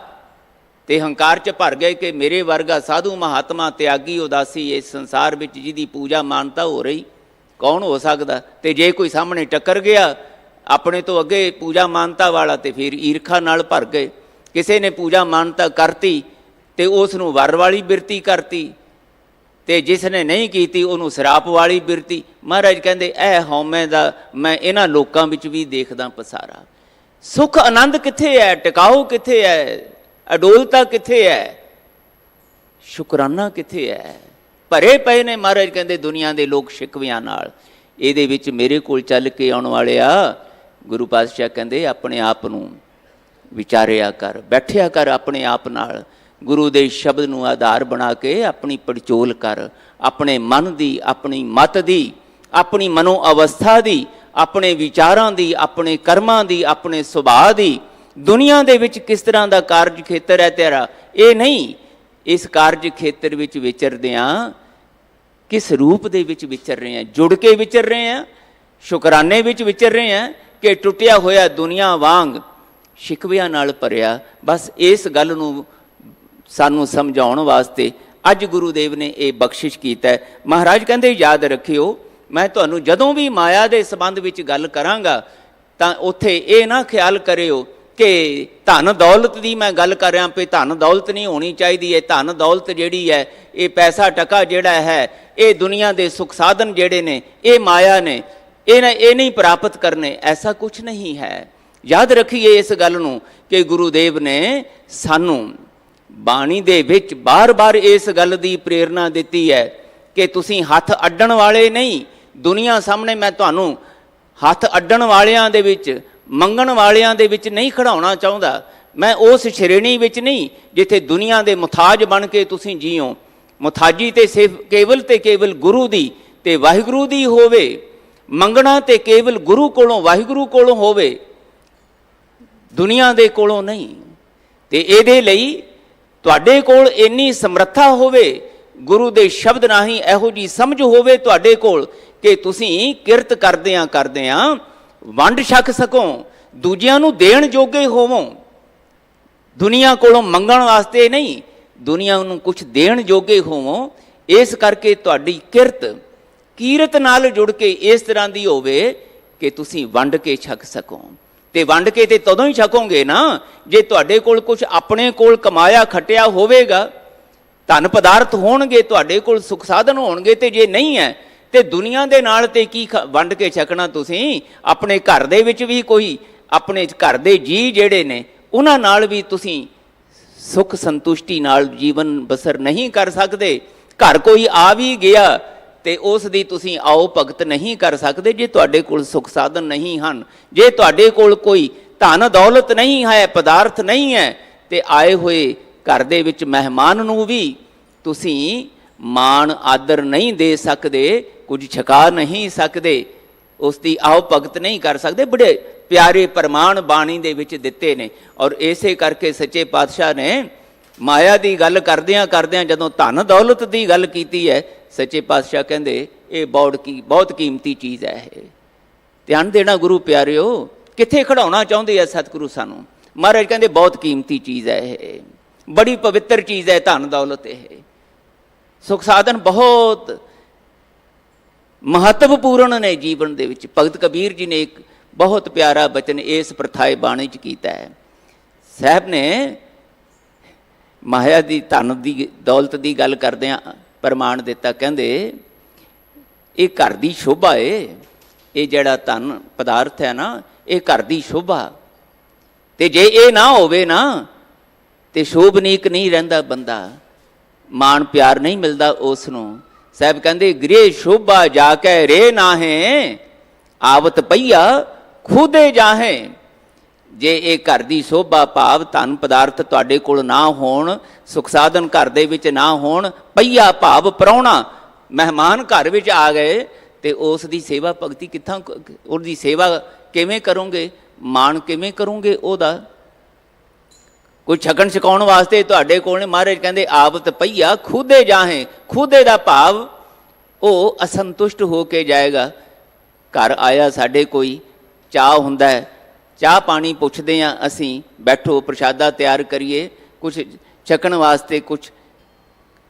ਤੇ ਹੰਕਾਰ 'ਚ ਭਰ ਗਏ ਕਿ ਮੇਰੇ ਵਰਗਾ ਸਾਧੂ ਮਹਾਤਮਾ ਤਿਆਗੀ ਉਦਾਸੀ ਇਸ ਸੰਸਾਰ ਵਿੱਚ ਜਿਹਦੀ ਪੂਜਾ ਮਾਨਤਾ ਹੋ ਰਹੀ ਕੌਣ ਹੋ ਸਕਦਾ? ਤੇ ਜੇ ਕੋਈ ਸਾਹਮਣੇ ਟੱਕਰ ਗਿਆ ਆਪਣੇ ਤੋਂ ਅੱਗੇ ਪੂਜਾ ਮਾਨਤਾ ਵਾਲਾ, ਤੇ ਫਿਰ ਈਰਖਾ ਨਾਲ ਭਰ ਗਏ। ਕਿਸੇ ਨੇ ਪੂਜਾ ਮਾਨਤਾ ਕਰਤੀ ਤੇ ਉਸ ਨੂੰ ਵਰ ਵਾਲੀ ਬਿਰਤੀ ਕਰਤੀ, ਤੇ ਜਿਸ ਨੇ ਨਹੀਂ ਕੀਤੀ ਉਹਨੂੰ ਸਰਾਪ ਵਾਲੀ ਬਿਰਤੀ। ਮਹਾਰਾਜ ਕਹਿੰਦੇ ਇਹ ਹਉਮੈ ਦਾ ਮੈਂ ਇਹਨਾਂ ਲੋਕਾਂ ਵਿੱਚ ਵੀ ਦੇਖਦਾ ਪਸਾਰਾ। ਸੁੱਖ ਆਨੰਦ ਕਿੱਥੇ ਹੈ? ਟਿਕਾਊ ਕਿੱਥੇ ਹੈ? ਅਡੋਲਤਾ ਕਿੱਥੇ ਹੈ? ਸ਼ੁਕਰਾਨਾ ਕਿੱਥੇ ਹੈ? ਭਰੇ ਪਏ ਨੇ ਮਹਾਰਾਜ ਕਹਿੰਦੇ ਦੁਨੀਆ ਦੇ ਲੋਕ ਸ਼ਿਕਵਿਆਂ ਨਾਲ। ਇਹਦੇ ਵਿੱਚ ਮੇਰੇ ਕੋਲ ਚੱਲ ਕੇ ਆਉਣ ਵਾਲਿਆ, ਗੁਰੂ ਪਾਤਸ਼ਾਹ ਕਹਿੰਦੇ ਆਪਣੇ ਆਪ ਨੂੰ ਵਿਚਾਰਿਆ ਕਰ, ਬੈਠਿਆ ਕਰ ਆਪਣੇ ਆਪ ਨਾਲ, ਗੁਰੂ ਦੇ ਸ਼ਬਦ ਨੂੰ ਆਧਾਰ ਬਣਾ ਕੇ ਆਪਣੀ ਪੜਚੋਲ ਕਰ, ਆਪਣੇ ਮਨ ਦੀ, ਆਪਣੀ ਮਤ ਦੀ, ਆਪਣੀ ਮਨੋ ਅਵਸਥਾ ਦੀ, ਆਪਣੇ ਵਿਚਾਰਾਂ ਦੀ, ਆਪਣੇ ਕਰਮਾਂ ਦੀ, ਆਪਣੇ ਸੁਭਾਅ ਦੀ। ਦੁਨੀਆ ਦੇ ਵਿੱਚ ਕਿਸ ਤਰ੍ਹਾਂ ਦਾ ਕਾਰਜ ਖੇਤਰ ਹੈ ਤੇਰਾ, ਇਹ ਨਹੀਂ, ਇਸ ਕਾਰਜ ਖੇਤਰ ਵਿੱਚ ਵਿਚਰਦਿਆਂ ਕਿਸ ਰੂਪ ਦੇ ਵਿੱਚ ਵਿਚਰ ਰਹੇ ਹਾਂ? ਜੁੜ ਕੇ ਵਿਚਰ ਰਹੇ ਹਾਂ, ਸ਼ੁਕਰਾਨੇ ਵਿੱਚ ਵਿਚਰ ਰਹੇ ਹਾਂ ਕਿ ਟੁੱਟਿਆ ਹੋਇਆ ਦੁਨੀਆ ਵਾਂਗ ਸ਼ਿਕਵਿਆਂ ਨਾਲ ਭਰਿਆ? ਬਸ ਇਸ ਗੱਲ ਨੂੰ ਸਾਨੂੰ ਸਮਝਾਉਣ ਵਾਸਤੇ ਅੱਜ ਗੁਰੂ ਦੇਵ ਨੇ ਇਹ ਬਖਸ਼ਿਸ਼ ਕੀਤਾ। ਮਹਾਰਾਜ ਕਹਿੰਦੇ ਯਾਦ ਰੱਖਿਓ, ਮੈਂ ਤੁਹਾਨੂੰ ਜਦੋਂ ਵੀ ਮਾਇਆ ਦੇ ਸੰਬੰਧ ਵਿੱਚ ਗੱਲ ਕਰਾਂਗਾ ਤਾਂ ਉੱਥੇ ਇਹ ਨਾ ਖਿਆਲ ਕਰਿਓ ਕਿ ਧਨ ਦੌਲਤ ਦੀ ਮੈਂ ਗੱਲ ਕਰ ਰਿਹਾ ਪਈ, ਧਨ ਦੌਲਤ ਨਹੀਂ ਹੋਣੀ ਚਾਹੀਦੀ ਹੈ। ਧਨ ਦੌਲਤ ਜਿਹੜੀ ਹੈ, ਇਹ ਪੈਸਾ ਟਕਾ ਜਿਹੜਾ ਹੈ, ਇਹ ਦੁਨੀਆ ਦੇ ਸੁੱਖ ਸਾਧਨ ਜਿਹੜੇ ਨੇ, ਇਹ ਮਾਇਆ ਨੇ, ਇਹ ਨਹੀਂ ਪ੍ਰਾਪਤ ਕਰਨੇ, ਐਸਾ ਕੁਝ ਨਹੀਂ ਹੈ। ਯਾਦ ਰੱਖੀਏ ਇਸ ਗੱਲ ਨੂੰ ਕਿ ਗੁਰੂ ਦੇਵ ਨੇ ਸਾਨੂੰ ਬਾਣੀ ਦੇ ਵਿੱਚ ਬਾਰ-ਬਾਰ ਇਸ ਗੱਲ ਦੀ ਪ੍ਰੇਰਨਾ ਦਿੱਤੀ ਹੈ ਕਿ ਤੁਸੀਂ ਹੱਥ ਅੱਡਣ ਵਾਲੇ ਨਹੀਂ। ਦੁਨੀਆ ਸਾਹਮਣੇ ਮੈਂ ਤੁਹਾਨੂੰ ਹੱਥ ਅੱਡਣ ਵਾਲਿਆਂ ਦੇ ਵਿੱਚ, ਮੰਗਣ ਵਾਲਿਆਂ ਦੇ ਵਿੱਚ ਨਹੀਂ ਖੜਾਉਣਾ ਚਾਹੁੰਦਾ। ਮੈਂ ਉਸ ਸ਼੍ਰੇਣੀ ਵਿੱਚ ਨਹੀਂ ਜਿੱਥੇ ਦੁਨੀਆ ਦੇ ਮੁਤਾਜ ਬਣ ਕੇ ਤੁਸੀਂ ਜੀਓ। ਮੁਤਾਜੀ ਤੇ ਸਿਰਫ ਕੇਵਲ ਤੇ ਕੇਵਲ ਗੁਰੂ ਦੀ ਤੇ ਵਾਹਿਗੁਰੂ ਦੀ ਹੋਵੇ, ਮੰਗਣਾ ਤੇ ਕੇਵਲ ਗੁਰੂ ਕੋਲੋਂ, ਵਾਹਿਗੁਰੂ ਕੋਲੋਂ ਹੋਵੇ, ਦੁਨੀਆ ਦੇ ਕੋਲੋਂ ਨਹੀਂ। ਤੇ ਇਹਦੇ ਲਈ ਤੁਹਾਡੇ ਕੋਲ ਇੰਨੀ ਸਮਰੱਥਾ ਹੋਵੇ, ਗੁਰੂ ਦੇ ਸ਼ਬਦ ਰਾਹੀਂ ਇਹੋ ਜਿਹੀ ਸਮਝ ਹੋਵੇ ਤੁਹਾਡੇ ਕੋਲ ਕਿ ਤੁਸੀਂ ਕਿਰਤ ਕਰਦਿਆਂ ਵੰਡ ਛਕ ਸਕੋ, ਦੂਜਿਆਂ ਨੂੰ ਦੇਣ ਜੋਗੇ ਹੋਵੋ। ਦੁਨੀਆ ਕੋਲੋਂ ਮੰਗਣ ਵਾਸਤੇ ਨਹੀਂ, ਦੁਨੀਆ ਨੂੰ ਕੁਝ ਦੇਣ ਜੋਗੇ ਹੋਵੋ। ਇਸ ਕਰਕੇ ਤੁਹਾਡੀ ਕੀਰਤ ਨਾਲ ਜੁੜ ਕੇ ਇਸ ਤਰ੍ਹਾਂ ਦੀ ਹੋਵੇ ਕਿ ਤੁਸੀਂ ਵੰਡ ਕੇ ਛਕ ਸਕੋ। ਤੇ ਵੰਡ ਕੇ ਤੇ ਤਦੋਂ ਹੀ ਛਕੋਗੇ ਨਾ ਜੇ ਤੁਹਾਡੇ ਕੋਲ ਕੁਝ ਆਪਣੇ ਕੋਲ ਕਮਾਇਆ ਖੱਟਿਆ ਹੋਵੇਗਾ, ਧਨ ਪਦਾਰਥ ਹੋਣਗੇ, ਤੁਹਾਡੇ ਕੋਲ ਸੁਖ ਸਾਧਨ ਹੋਣਗੇ। ਤੇ ਜੇ ਨਹੀਂ ਹੈ ਤੇ ਦੁਨੀਆ ਦੇ ਨਾਲ ਤੇ ਕੀ ਵੰਡ ਕੇ ਛਕਣਾ? ਤੁਸੀਂ ਆਪਣੇ ਘਰ ਦੇ ਵਿੱਚ ਵੀ ਕੋਈ, ਆਪਣੇ ਘਰ ਦੇ ਜੀ ਜਿਹੜੇ ਨੇ ਉਹਨਾਂ ਨਾਲ ਵੀ ਤੁਸੀਂ ਸੁੱਖ ਸੰਤੁਸ਼ਟੀ ਨਾਲ ਜੀਵਨ ਬਸਰ ਨਹੀਂ ਕਰ ਸਕਦੇ। ਘਰ ਕੋਈ ਆ ਵੀ ਗਿਆ ਤੇ ਉਸ ਦੀ ਤੁਸੀਂ ਆਓ ਭਗਤ ਨਹੀਂ ਕਰ ਸਕਦੇ ਜੇ ਤੁਹਾਡੇ ਕੋਲ ਸੁਖ ਸਾਧਨ ਨਹੀਂ ਹਨ। ਜੇ ਤੁਹਾਡੇ ਕੋਲ ਕੋਈ ਧਨ ਦੌਲਤ ਨਹੀਂ ਹੈ, ਪਦਾਰਥ ਨਹੀਂ ਹੈ, ਤੇ ਆਏ ਹੋਏ ਘਰ ਦੇ ਵਿੱਚ ਮਹਿਮਾਨ ਨੂੰ ਵੀ ਤੁਸੀਂ ਮਾਣ ਆਦਰ ਨਹੀਂ ਦੇ ਸਕਦੇ, ਕੁਝ ਛਕਾ ਨਹੀਂ ਸਕਦੇ, ਉਸ ਦੀ ਆਓ ਭਗਤ ਨਹੀਂ ਕਰ ਸਕਦੇ। ਬੜੇ ਪਿਆਰੇ ਪ੍ਰਮਾਣ ਬਾਣੀ ਦੇ ਵਿੱਚ ਦਿੱਤੇ ਨੇ। ਔਰ ਇਸੇ ਕਰਕੇ ਸੱਚੇ ਪਾਤਸ਼ਾਹ ਨੇ ਮਾਇਆ ਦੀ ਗੱਲ ਕਰਦਿਆਂ ਜਦੋਂ ਧਨ ਦੌਲਤ ਦੀ ਗੱਲ ਕੀਤੀ ਹੈ, ਸੱਚੇ ਪਾਤਸ਼ਾਹ ਕਹਿੰਦੇ ਇਹ ਬਹੁਤ ਕੀਮਤੀ ਚੀਜ਼ ਹੈ। ਇਹ ਧਿਆਨ ਦੇਣਾ ਗੁਰੂ ਪਿਆਰਿਓ, ਕਿੱਥੇ ਖੜਾਉਣਾ ਚਾਹੁੰਦੇ ਆ ਸਤਿਗੁਰੂ ਸਾਨੂੰ? ਮਹਾਰਾਜ ਕਹਿੰਦੇ ਬਹੁਤ ਕੀਮਤੀ ਚੀਜ਼ ਹੈ, ਇਹ ਬੜੀ ਪਵਿੱਤਰ ਚੀਜ਼ ਹੈ ਧਨ ਦੌਲਤ। ਇਹ ਸੁਖ ਸਾਧਨ ਬਹੁਤ ਮਹੱਤਵਪੂਰਨ ਨੇ ਜੀਵਨ ਦੇ ਵਿੱਚ। ਭਗਤ ਕਬੀਰ ਜੀ ਨੇ ਇੱਕ बहुत प्यारा बचन इस प्रथाए बाणी च कीता है। साहब ने माया की धन की दौलत की गल करदियां प्रमाण दिता, कहंदे ये घर की शोभा है, ये जिहड़ा धन पदार्थ है ना ये घर की शोभा, ते जे ये ना होवे ना ते शोभनीक नहीं रहिंदा बंदा, मान प्यार नहीं मिलता उसनूं। साहब कहंदे गृह शोभा जाके रे नाहे, आवत पईया खुदे जाहे। जे ये घर की शोभा भाव धन पदार्थ तुहाडे कोल ना होण, सुख साधन घर दे विच ना होण, पईया भाव प्राहुणा मेहमान घर विच आ गए ते उस दी सेवा भगती कित्थां, उसदी सेवा किवें करोगे, मान किवें करोगे ओहदा? कोई छकण छकाउण वास्ते तुहाडे कोल महाराज कहंदे आवत पईया खुदे जाहे। खुदे दा भाव ਉਹ असंतुष्ट हो के जाएगा। घर आया साढ़े कोई चाह हुंदा है, चाह पानी पुछदे हाँ असीं, बैठो प्रशादा तैयार करिए, कुछ छकण वास्ते कुछ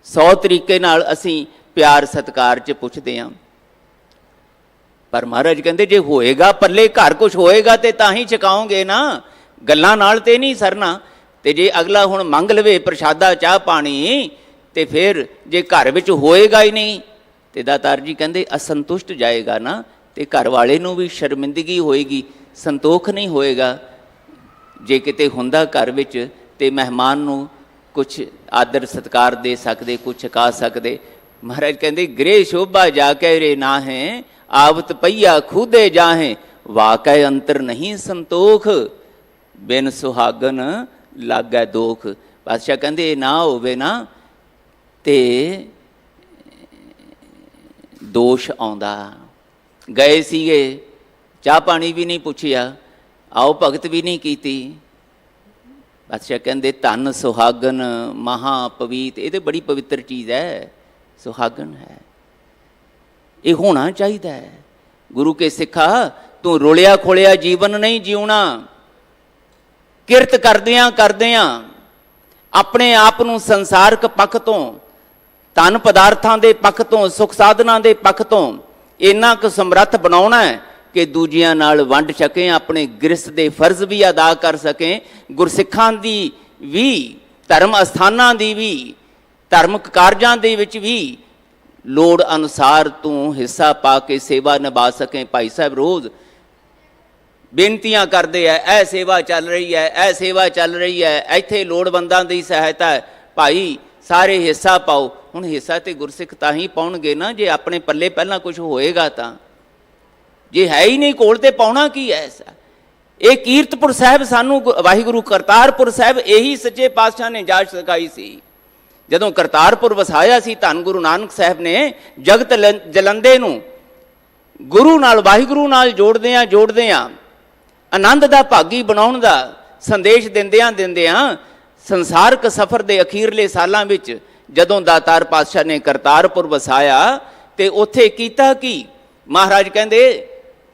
100 तरीके नाल असीं प्यार सत्कार च पुछदे हाँ। पर महाराज कहंदे जे होएगा पल्ले घर कुछ होएगा ते तां ही छकाओगे ना, गल्लां नाल ते नहीं सरना। ते जे अगला हुण मंग लवे प्रशादा चाह पानी ते फिर जे घर विच होएगा ही नहीं ते दातार जी कहंदे असंतुष्ट जाएगा ना, ते घर वाले नूं भी शर्मिंदगी होएगी, संतोख नहीं होएगा। जे किते हुंदा घर विच ते मेहमान नूं कुछ आदर सत्कार दे सकदे, कुछ छका सकदे। महाराज कहंदे गृह शोभा जाके रे नाहे, आवत पईया खुदे जाहे, वाकै अंतर नहीं संतोख, बिन सुहागन लागै दोख। पातशाह कहंदे ना होवे ना ते दोष आउंदा। गए सीगे, चाह पानी भी नहीं पुछिया, आओ भगत भी नहीं कीती। बादशाह कहंदे धन सुहागन महापवीत, ये तो बड़ी पवित्र चीज़ है, सुहागन है, ये होना चाहिए। गुरु के सिखा तू रुलिया खोलिया जीवन नहीं जीवना, किरत करदियां करदियां अपने आप नूं संसारक पक्ष तो, धन पदार्थां दे पक्ष तो, सुख साधना दे पक्ष तो इन्ना क समर्थ बनाउणा है कि दूजियां नाल वंड सकें, अपने गृहस्थ दे फर्ज भी अदा कर सकें, गुरसिखां दी भी, धर्म अस्थानां दी भी, धार्मिक कारजां दे विच भी लोड़ अनुसार तू हिस्सा पा के सेवा निभा सकें। भाई साहब रोज़ बेनतियां करते हैं, ए सेवा चल रही है, ए सेवा चल रही है, इत्थे लोड़वंदां दी सहायता है, भाई सारे हिस्सा पाओ। हुण हिस्सा तो गुरसिख तां ही पाउणगे ना जे अपने पल्ले पहलां कुछ होएगा तां, जे है ही नहीं कोल ते पाउणा की है ऐसा। ये कीरतपुर साहब सानू वाहिगुरू करतारपुर साहब यही सच्चे पातशाह ने जाच सिखाई सी। जदों करतारपुर वसाया सी धन गुरु नानक साहब ने जगत जलंदे नूं गुरु नाल वाहिगुरू नाल जोड़दियां आनंद दा भागी बनाउण दा संदेश दिंदियां संसारक सफ़र दे अखीरले सालां विच जदों दातार पातशाह ने करतारपुर वसाया ते उत्थे कीता कि महाराज कहंदे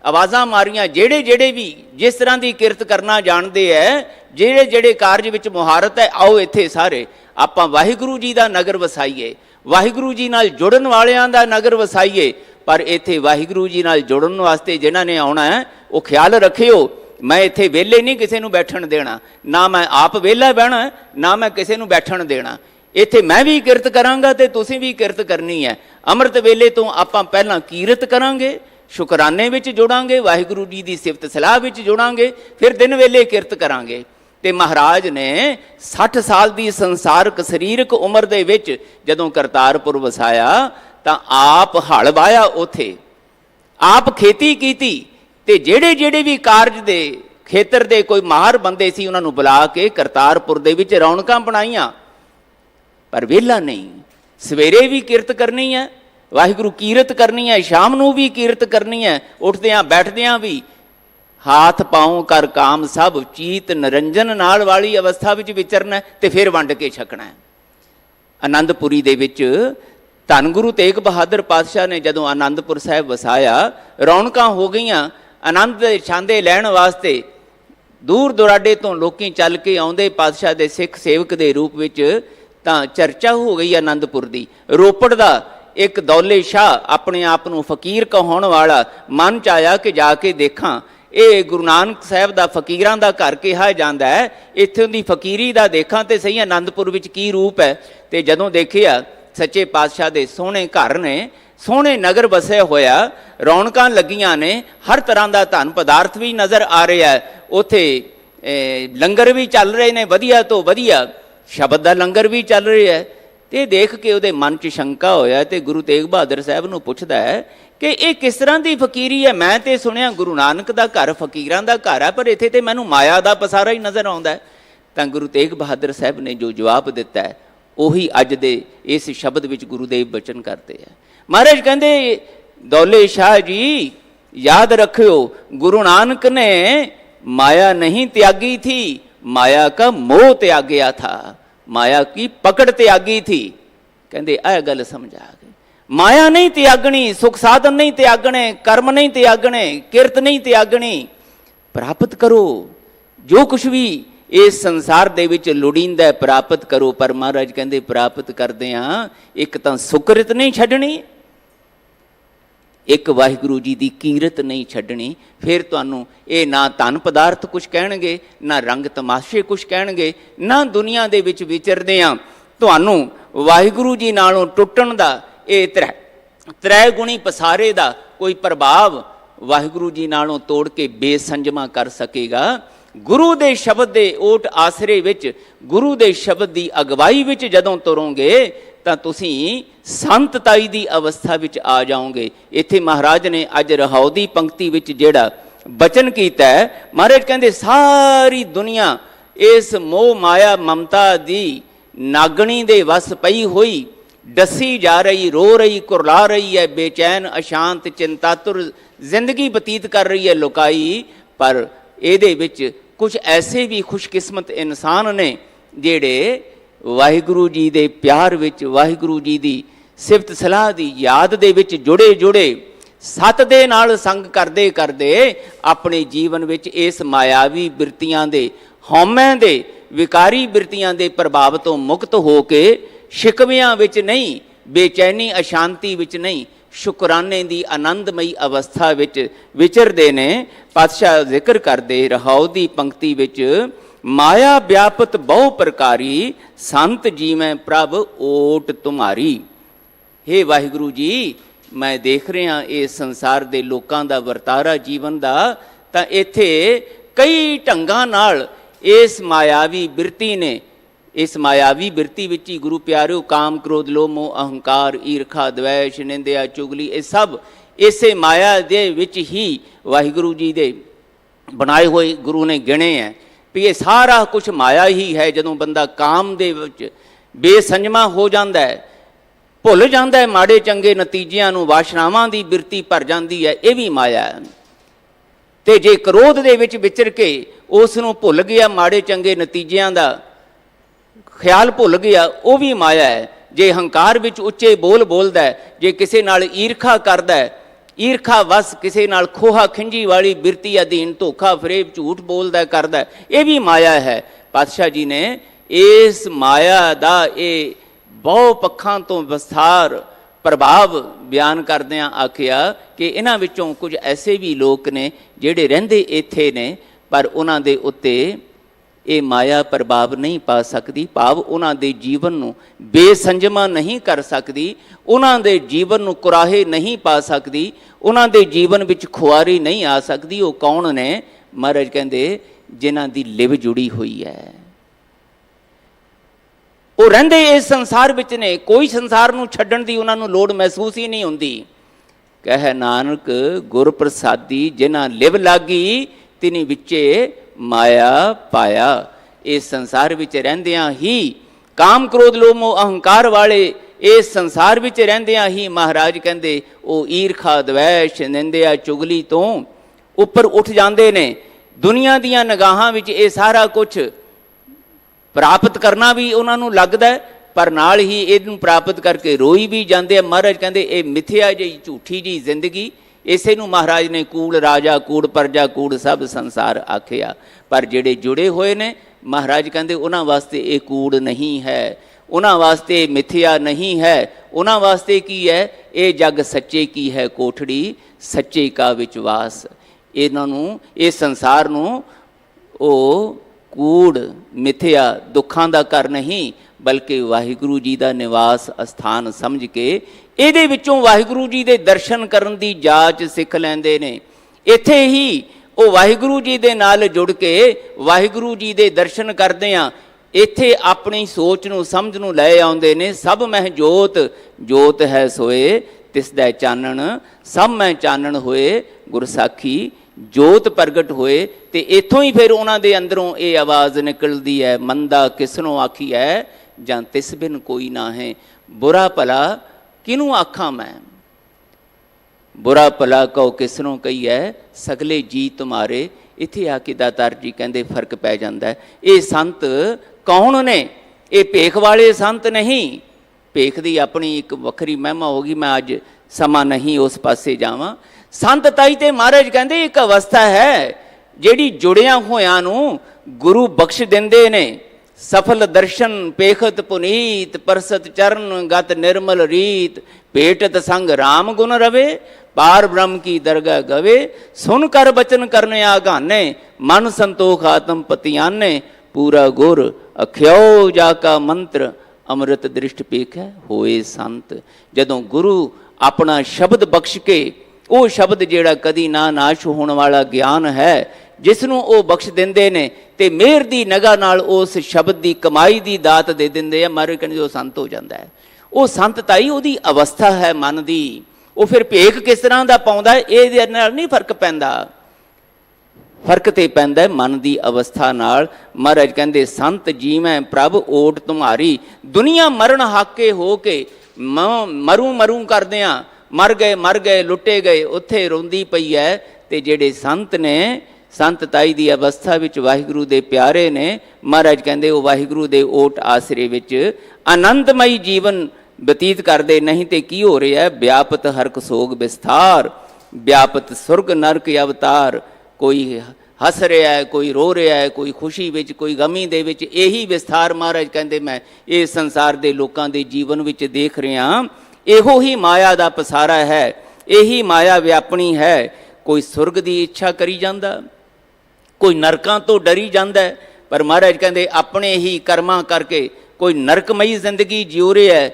आवाज़ां मारियां, जेड़े जेड़े भी जिस तरह की किरत करना जानते है, जेड़े जेड़े कारज विच मुहारत है, आओ इत्थे सारे आपां वाहिगुरू जी दा नगर वसाईए, वाहिगुरू जी नाल जुड़न वालियां दा नगर वसाईए। पर इत्थे वाहिगुरू जी नाल जुड़न वास्ते जिन्हां ने आउणा है वो ख्याल रखियो, मैं इत्थे वेले नहीं किसी नूं बैठण देना, ना मैं आप वेला बहना, ना मैं किसी नूं बैठण देना। इत्थे मैं भी किरत करांगा ते तुसीं भी किरत करनी है। अमृत वेले तो आपां पहलां कीरत करांगे, शुकराने विच जुड़ांगे, वाहिगुरू जी की सिफत सलाह विच जुड़ांगे, फिर दिन वेले किरत करांगे। ते महाराज ने 60 साल की संसारक शरीरक उम्र दे विच जदों करतारपुर वसाया तां आप हल वाया, उत्थे आप खेती कीती, ते जेड़े जेड़े भी कारज दे खेतर दे कोई माहर बंदे सी उन्हां नूं बुला के करतारपुर दे विच रौनकां बनाईयां। पर वेला नहीं, सवेरे भी किरत करनी है, वाहिगुरू कीरत करनी है, शाम नूं भी कीरत करनी है, उठदियां बैठदियां भी हाथ पाओ कर काम सब चीत निरंजन नाल वाली अवस्था विच विचरना ते फिर वंड के छकना है। आनंदपुरी दे विच धन गुरु तेग बहादुर पातशाह ने जदों आनंदपुर साहिब वसाया, रौनकां हो गईयां, आनंद दे छांदे लैण वास्ते दूर दुराडे तो लोकी चल के आउंदे पातशाह दे सिख सेवक दे रूप विच, तां चर्चा हो गई आनंदपुर दी। रोपड़ दा एक दौले शाह अपने आप नूं फकीर कहाउण वाला मन च आया कि जाके देखां ਇਹ ਗੁਰੂ ਨਾਨਕ ਸਾਹਿਬ ਦਾ ਫਕੀਰਾਂ ਦਾ ਘਰ ਕਿਹਾ ਜਾਂਦਾ ਹੈ। ਇੱਥੋਂ ਦੀ ਫਕੀਰੀ ਦਾ ਦੇਖਾਂ ਤੇ ਸਹੀ ਆਨੰਦਪੁਰ ਵਿੱਚ ਕੀ ਰੂਪ ਹੈ। ਤੇ ਜਦੋਂ ਦੇਖਿਆ ਸੱਚੇ ਪਾਤਸ਼ਾਹ ਦੇ ਸੋਹਣੇ ਘਰ ਨੇ, ਸੋਹਣੇ ਨਗਰ ਵਸਿਆ ਹੋਇਆ, ਰੌਣਕਾਂ ਲੱਗੀਆਂ ਨੇ, ਹਰ ਤਰ੍ਹਾਂ ਦਾ ਧਨ ਪਦਾਰਥ ਵੀ ਨਜ਼ਰ ਆ ਰਿਹਾ ਹੈ। ਉੱਥੇ ਲੰਗਰ ਵੀ ਚੱਲ ਰਹੇ ਨੇ, ਵਧੀਆ ਤੋਂ ਵਧੀਆ ਸ਼ਬਦ ਦਾ ਲੰਗਰ ਵੀ ਚੱਲ ਰਿਹਾ ਹੈ। ਤੇ ਦੇਖ ਕੇ ਉਹਦੇ ਮਨ 'ਚ ਸ਼ੰਕਾ ਹੋਇਆ ਤੇ ਗੁਰੂ ਤੇਗ ਬਹਾਦਰ ਸਾਹਿਬ ਨੂੰ ਪੁੱਛਦਾ ਹੈ ਕਿ ਇਹ ਕਿਸ ਤਰ੍ਹਾਂ ਦੀ ਫਕੀਰੀ ਹੈ। ਮੈਂ ਤੇ ਸੁਣਿਆ ਗੁਰੂ ਨਾਨਕ ਦਾ ਘਰ ਫਕੀਰਾਂ ਦਾ ਘਰ ਹੈ, ਪਰ ਇੱਥੇ ਤੇ ਮੈਨੂੰ ਮਾਇਆ ਦਾ ਪਸਾਰਾ ਹੀ ਨਜ਼ਰ ਆਉਂਦਾ ਹੈ। ਤਾਂ ਗੁਰੂ ਤੇਗ ਬਹਾਦਰ ਸਾਹਿਬ ਨੇ ਜੋ ਜਵਾਬ ਦਿੱਤਾ ਹੈ ਉਹੀ ਅੱਜ ਦੇ ਇਸ ਸ਼ਬਦ ਵਿੱਚ ਗੁਰੂਦੇਵ ਬਚਨ ਕਰਦੇ ਹੈ। ਮਹਾਰਾਜ ਕਹਿੰਦੇ, ਦੌਲੇ ਸ਼ਾਹ ਜੀ याद रखियो, गुरु नानक ने माया नहीं त्यागी थी, माया का मोह त्यागया था, माया की पकड़ त्यागी थी। कहते यह गल समझा गई, माया नहीं त्यागनी, सुख साधन नहीं त्यागने, कर्म नहीं त्यागने, किरत नहीं त्यागनी, प्राप्त करो जो कुछ भी इस संसार दे विच लोड़ींदा प्राप्त करो। पर महाराज कहते प्राप्त करदे हां एक तां सुकृत नहीं छड्डनी, एक वाहिगुरू जी की कीरत नहीं छड्डनी। फिर तुहानूं ये ना धन पदार्थ कुछ कहणगे, ना रंग तमाशे कुछ कहणगे, ना दुनिया दे विच विचरदे आ तुहानूं वाहिगुरू जी नालों टुटण दा ये त्रै गुणी पसारे दा कोई प्रभाव वाहिगुरू जी नालों तोड़ के बेसंजमा कर सकेगा। गुरु दे शब्द दे ओट आसरे विच, गुरु दे शब्द की अगवाई विच जदों तुरोंगे ਤਾਂ ਤੁਸੀਂ ਸੰਤਤਾਈ ਦੀ ਅਵਸਥਾ ਵਿੱਚ ਆ ਜਾਓਗੇ। ਇੱਥੇ ਮਹਾਰਾਜ ਨੇ ਅੱਜ ਰਹਾਉ ਦੀ ਪੰਕਤੀ ਵਿੱਚ ਜਿਹੜਾ ਬਚਨ ਕੀਤਾ ਹੈ, ਮਹਾਰਾਜ ਕਹਿੰਦੇ ਸਾਰੀ ਦੁਨੀਆ ਇਸ ਮੋਹ ਮਾਇਆ ਮਮਤਾ ਦੀ ਨਾਗਣੀ ਦੇ ਵਸ ਪਈ ਹੋਈ ਡੱਸੀ ਜਾ ਰਹੀ, ਰੋ ਰਹੀ, ਕੁਰਲਾ ਰਹੀ ਹੈ, ਬੇਚੈਨ ਅਸ਼ਾਂਤ ਚਿੰਤਾਤੁਰ ਜ਼ਿੰਦਗੀ ਬਤੀਤ ਕਰ ਰਹੀ ਹੈ ਲੁਕਾਈ। ਪਰ ਇਹਦੇ ਵਿੱਚ ਕੁਝ ਐਸੇ ਵੀ ਖੁਸ਼ਕਿਸਮਤ ਇਨਸਾਨ ਨੇ ਜਿਹੜੇ ਵਾਹਿਗੁਰੂ ਜੀ ਦੇ ਪਿਆਰ ਵਿੱਚ, ਵਾਹਿਗੁਰੂ ਜੀ ਦੀ ਸਿਫਤ ਸਲਾਹ ਦੀ ਯਾਦ ਦੇ ਵਿੱਚ ਜੁੜੇ ਜੁੜੇ ਸਤ ਦੇ ਨਾਲ ਸੰਗ ਕਰਦੇ ਕਰਦੇ ਆਪਣੇ ਜੀਵਨ ਵਿੱਚ ਇਸ ਮਾਇਆਵੀ ਬਿਰਤੀਆਂ ਦੇ, ਹਉਮੈ ਦੇ, ਵਿਕਾਰੀ ਬਿਰਤੀਆਂ ਦੇ ਪ੍ਰਭਾਵ ਤੋਂ ਮੁਕਤ ਹੋ ਕੇ ਸ਼ਿਕਵਿਆਂ ਵਿੱਚ ਨਹੀਂ, ਬੇਚੈਨੀ ਅਸ਼ਾਂਤੀ ਵਿੱਚ ਨਹੀਂ, ਸ਼ੁਕਰਾਨੇ ਦੀ ਆਨੰਦਮਈ ਅਵਸਥਾ ਵਿੱਚ ਵਿਚਰਦੇ ਨੇ। ਪਾਤਸ਼ਾਹ ਜ਼ਿਕਰ ਕਰਦੇ ਰਹਾਉ ਦੀ ਪੰਕਤੀ ਵਿੱਚ, माया व्यापत बहु प्रकारी, संत जी में प्रभ ओट तुम्हारी। हे वाहिगुरू जी, मैं देख रहा इस संसार दे लोकां दा वरतारा जीवन दा, तां इत्थे कई ढंगां नाल इस मायावी बिरती ने, इस मायावी बिरती विच ही गुरु प्यारिओ काम क्रोध लोभ मोह अहंकार ईर्खा द्वेष निंदिया चुगली ये सब इसे माया दे विच ही वाहिगुरू जी दे बनाए हुए गुरु ने गिणे हैं भी ये सारा कुछ माया ही है। जदों बंदा काम दे विच बेसंजमा हो जाता है, भुल जाता है माड़े चंगे नतीजियां नूं, वासनावां दी बिरती भर जाती है, ये भी माया है। ते जे क्रोध दे विच विचर के उस नूं भुल गया, माड़े चंगे नतीजियां दा ख्याल भुल गया, वो भी माया है। जे हंकार विच उच्चे बोल बोलदा है, जे किसी नाल ईर्खा करदा है, ईर्खा वस किसी नाल खोहा खिंजी वाली बिरती अधीन धोखा फरेब झूठ बोलदा करदा, ये भी माया है। पातशाह जी ने इस माया दा ये बहु पक्षां तो विस्तार प्रभाव बयान करदिआं आखिया कि इन्हां विचों कुछ ऐसे भी लोग ने जिहड़े रहिंदे इत्थे ने, पर उन्हां दे उत्ते ये माया प्रभाव नहीं पा सकती, भाव उन्हां दे जीवन नूं बेसंजमा नहीं कर सकती, उन्हां दे जीवन नूं कुराहे नहीं पा सकती, उन्हां दे जीवन विच खुआरी नहीं आ सकती। वो कौन ने? महाराज कहंदे जिन्हां दी लिव जुड़ी हुई है, वो रहिंदे इस संसार विच ने, कोई संसार नूं छड्डण दी उन्हां नूं लोड़ महसूस ही नहीं हुंदी। कह नानक गुर प्रसादी जिन्हां लिव लागी, तिनी विचे माया पाया। इस संसार विच रहिंदियां ही काम क्रोध लोभ मोह अहंकार वाले इस संसार विच रहिंदियां ही महाराज कहंदे वो ईर्खा द्वेष निंदिया चुगली तो उपर उठ जाते ने। दुनिया दीयां निगाहां विच ये सारा कुछ प्राप्त करना भी उन्हां नूं लगदा है, पर नाल ही इहनूं प्राप्त करके रोई भी जाते। महाराज कहंदे ये मिथ्या जी झूठी जी जिंदगी, इसे नूं महाराज ने कूड़ राजा कूड़ प्रजा कूड़ सब संसार आखिया। पर जिहड़े जुड़े हुए ने महाराज कहंदे उन्हां वास्ते ये कूड़ नहीं है, उन्हां वास्ते मिथ्या नहीं है, उन्हां वास्ते की है? ये जग सच्चे की है कोठड़ी, सच्चे का विश्वास। ਇਹਨਾਂ ਨੂੰ, ਇਸ ਸੰਸਾਰ ਨੂੰ ਉਹ ਕੂੜ ਮਿਥਿਆ ਦੁੱਖਾਂ ਦਾ ਘਰ ਨਹੀਂ, ਬਲਕਿ ਵਾਹਿਗੁਰੂ ਜੀ ਦਾ ਨਿਵਾਸ ਅਸਥਾਨ ਸਮਝ ਕੇ ਇਹਦੇ ਵਿੱਚੋਂ ਵਾਹਿਗੁਰੂ ਜੀ ਦੇ ਦਰਸ਼ਨ ਕਰਨ ਦੀ ਜਾਚ ਸਿੱਖ ਲੈਂਦੇ ਨੇ। ਇੱਥੇ ਹੀ ਉਹ ਵਾਹਿਗੁਰੂ ਜੀ ਦੇ ਨਾਲ ਜੁੜ ਕੇ ਵਾਹਿਗੁਰੂ ਜੀ ਦੇ ਦਰਸ਼ਨ ਕਰਦੇ ਆ, ਇੱਥੇ ਆਪਣੀ ਸੋਚ ਨੂੰ ਸਮਝ ਨੂੰ ਲੈ ਆਉਂਦੇ ਨੇ। ਸਭ ਮਹਿ ਜੋਤ, ਜੋਤ ਹੈ ਸੋਏ ਤਿਸ ਦਾ ਚਾਨਣ, ਸਭ ਮਹਿ ਚਾਨਣ ਹੋਏ ਗੁਰਸਾਖੀ, ਜੋਤ ਪ੍ਰਗਟ ਹੋਏ। ਤੇ ਇੱਥੋਂ ਹੀ ਫਿਰ ਉਹਨਾਂ ਦੇ ਅੰਦਰੋਂ ਇਹ ਆਵਾਜ਼ ਨਿਕਲਦੀ ਹੈ, ਮੰਦਾ ਕਿਸਨੋਂ ਆਖੀ ਹੈ ਜਾਂ ਤਿਸ ਬਿਨ ਕੋਈ ਨਾ ਹੈ, ਬੁਰਾ ਭਲਾ ਕਿਹਨੂੰ ਆਖਾਂ ਮੈਂ, ਬੁਰਾ ਭਲਾ ਕਹੋ ਕਿਸਨੋਂ ਕਹੀ ਹੈ, ਸਗਲੇ ਜੀ ਤੁਮਾਰੇ। ਇੱਥੇ ਆ ਕੇ ਦਾਤਾਰ ਜੀ ਕਹਿੰਦੇ ਫਰਕ ਪੈ ਜਾਂਦਾ ਹੈ। ਇਹ ਸੰਤ ਕੌਣ ਨੇ? ਇਹ ਭੇਖ ਵਾਲੇ ਸੰਤ ਨਹੀਂ। ਭੇਖ ਦੀ ਆਪਣੀ ਇੱਕ ਵੱਖਰੀ ਮਹਿਮਾ ਹੋ ਗਈ, ਮੈਂ ਅੱਜ ਸਮਾਂ ਨਹੀਂ ਉਸ ਪਾਸੇ ਜਾਵਾਂ। ਸੰਤ ਤਾਈ ਤੇ ਮਹਾਰਾਜ ਕਹਿੰਦੇ ਇੱਕ ਅਵਸਥਾ ਹੈ ਜਿਹੜੀ ਜੁੜਿਆਂ ਹੋਇਆਂ ਨੂੰ ਗੁਰੂ ਬਖਸ਼ ਦਿੰਦੇ ਨੇ। ਸਫਲ ਦਰਸ਼ਨ ਪੇਖਤ ਪੁਨੀਤ, ਪਰਸਤ ਚਰਨ ਗਤ ਨਿਰਮਲ ਰੀਤ, ਭੇਟਤ ਸੰਗ ਰਾਮ ਗੁਣ ਰਵੇ, ਪਾਰ ਬ੍ਰਹਮ ਕੀ ਦਰਗਾਹ ਗਵੇ, ਸੁਨ ਕਰ ਬਚਨ ਕਰਨੇ ਆਗਾਨੇ, ਮਨ ਸੰਤੋਖ ਆਤਮ ਪਤਿਆਨੇ, ਪੂਰਾ ਗੁਰ ਅਖਿਓ ਜਾ ਕਾ ਮੰਤਰ, ਅੰਮ੍ਰਿਤ ਦ੍ਰਿਸ਼ਟ ਪੇਖੈ ਹੋਏ ਸੰਤ। ਜਦੋਂ ਗੁਰੂ ਆਪਣਾ ਸ਼ਬਦ ਬਖਸ਼ ਕੇ, ਉਹ ਸ਼ਬਦ ਜਿਹੜਾ ਕਦੀ ਨਾ ਨਾਸ਼ ਹੋਣ ਵਾਲਾ ਗਿਆਨ ਹੈ, ਜਿਸ ਨੂੰ ਉਹ ਬਖਸ਼ ਦਿੰਦੇ ਨੇ ਤੇ ਮਿਹਰ ਦੀ ਨਿਗਾਹ ਨਾਲ ਉਸ ਸ਼ਬਦ ਦੀ ਕਮਾਈ ਦੀ ਦਾਤ ਦੇ ਦਿੰਦੇ ਆ, ਮਹਾਰਾਜ ਕਹਿੰਦੇ ਉਹ ਸੰਤ ਹੋ ਜਾਂਦਾ ਹੈ। ਉਹ ਸੰਤ ਤਾਈ ਉਹਦੀ ਅਵਸਥਾ ਹੈ ਮਨ ਦੀ। ਉਹ ਫਿਰ ਭੇਖ ਕਿਸ ਤਰ੍ਹਾਂ ਦਾ ਪਾਉਂਦਾ, ਇਹਦੇ ਨਾਲ ਨਹੀਂ ਫਰਕ ਪੈਂਦਾ। ਫਰਕ ਤੇ ਪੈਂਦਾ ਹੈ ਮਨ ਦੀ ਅਵਸਥਾ ਨਾਲ। ਮਹਾਰਾਜ ਕਹਿੰਦੇ ਸੰਤ ਜੀਵੈ ਪ੍ਰਭ ਓਟ ਤੁਮਾਰੀ, ਦੁਨੀਆ ਮਰਨ ਹਾਕੇ ਹੋ ਕੇ ਮਰੂ ਮਰੂ ਕਰਦਿਆਂ ਮਰ ਗਏ ਲੁੱਟੇ ਗਏ, ਉੱਥੇ ਰੋਂਦੀ ਪਈ ਹੈ। ਤੇ ਜਿਹੜੇ ਸੰਤ ਨੇ, ਸੰਤ ਤਾਈ ਦੀ ਅਵਸਥਾ ਵਿੱਚ ਵਾਹਿਗੁਰੂ ਦੇ ਪਿਆਰੇ ਨੇ, ਮਹਾਰਾਜ ਕਹਿੰਦੇ ਉਹ ਵਾਹਿਗੁਰੂ ਦੇ ਓਟ ਆਸਰੇ ਵਿੱਚ ਆਨੰਦਮਈ ਜੀਵਨ ਬਤੀਤ ਕਰਦੇ। ਨਹੀਂ ਤੇ ਕੀ ਹੋ ਰਿਹਾ ਹੈ, ਵਿਆਪਤ ਹਰਕ ਸੋਗ ਵਿਸਥਾਰ, ਵਿਆਪਤ ਸੁਰਗ ਨਰਕ ਅਵਤਾਰ। ਕੋਈ ਹੱਸ ਰਿਹਾ ਹੈ, ਕੋਈ ਰੋ ਰਿਹਾ ਹੈ, ਕੋਈ ਖੁਸ਼ੀ ਵਿੱਚ, ਕੋਈ ਗਮੀ ਦੇ ਵਿੱਚ। ਇਹੀ ਵਿਸਥਾਰ ਮਹਾਰਾਜ ਕਹਿੰਦੇ ਮੈਂ ਇਹ ਸੰਸਾਰ ਦੇ ਲੋਕਾਂ ਦੇ ਜੀਵਨ ਵਿੱਚ ਦੇਖ ਰਿਹਾ। ਇਹੋ ਹੀ ਮਾਇਆ ਦਾ ਪਸਾਰਾ ਹੈ, ਇਹੀ ਮਾਇਆ ਵਿਆਪਣੀ ਹੈ। ਕੋਈ ਸੁਰਗ ਦੀ ਇੱਛਾ ਕਰੀ ਜਾਂਦਾ, ਕੋਈ ਨਰਕਾਂ ਤੋਂ ਡਰੀ ਜਾਂਦਾ, ਪਰ ਮਹਾਰਾਜ ਕਹਿੰਦੇ ਆਪਣੇ ਹੀ ਕਰਮਾਂ ਕਰਕੇ ਕੋਈ ਨਰਕਮਈ ਜ਼ਿੰਦਗੀ ਜਿਉ ਰਿਹਾ ਹੈ,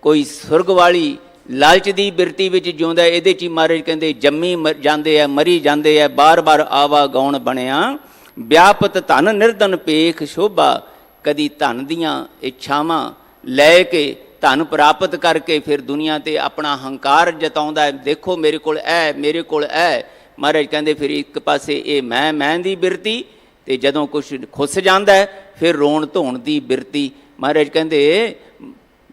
ਕੋਈ ਸੁਰਗ ਵਾਲੀ ਲਾਲਚ ਦੀ ਬਿਰਤੀ ਵਿੱਚ ਜਿਉਂਦਾ। ਇਹਦੇ 'ਚ ਹੀ ਮਹਾਰਾਜ ਕਹਿੰਦੇ ਜੰਮੀ ਜਾਂਦੇ ਆ, ਮਰੀ ਜਾਂਦੇ ਆ, ਬਾਰ-ਬਾਰ ਆਵਾ ਗਾਉਣ ਬਣਿਆ। ਵਿਆਪਤ ਧਨ ਨਿਰਧਨ ਪੇਖ ਸ਼ੋਭਾ, ਕਦੀ ਧਨ ਦੀਆਂ ਇੱਛਾਵਾਂ ਲੈ ਕੇ, ਧਨ ਪ੍ਰਾਪਤ ਕਰਕੇ ਫਿਰ ਦੁਨੀਆ ਤੇ ਆਪਣਾ ਹੰਕਾਰ ਜਤਾਉਂਦਾ ਹੈ, ਦੇਖੋ ਮੇਰੇ ਕੋਲ ਐ, ਮੇਰੇ ਕੋਲ ਐ। ਮਹਾਰਾਜ ਕਹਿੰਦੇ ਫਿਰ ਇੱਕ ਪਾਸੇ ਇਹ ਮੈਂ ਦੀ ਬਿਰਤੀ, ਤੇ ਜਦੋਂ ਕੁਛ ਖੁੱਸ ਜਾਂਦਾ ਹੈ ਫਿਰ ਰੋਣ ਧੋਣ ਦੀ ਬਿਰਤੀ। ਮਹਾਰਾਜ ਕਹਿੰਦੇ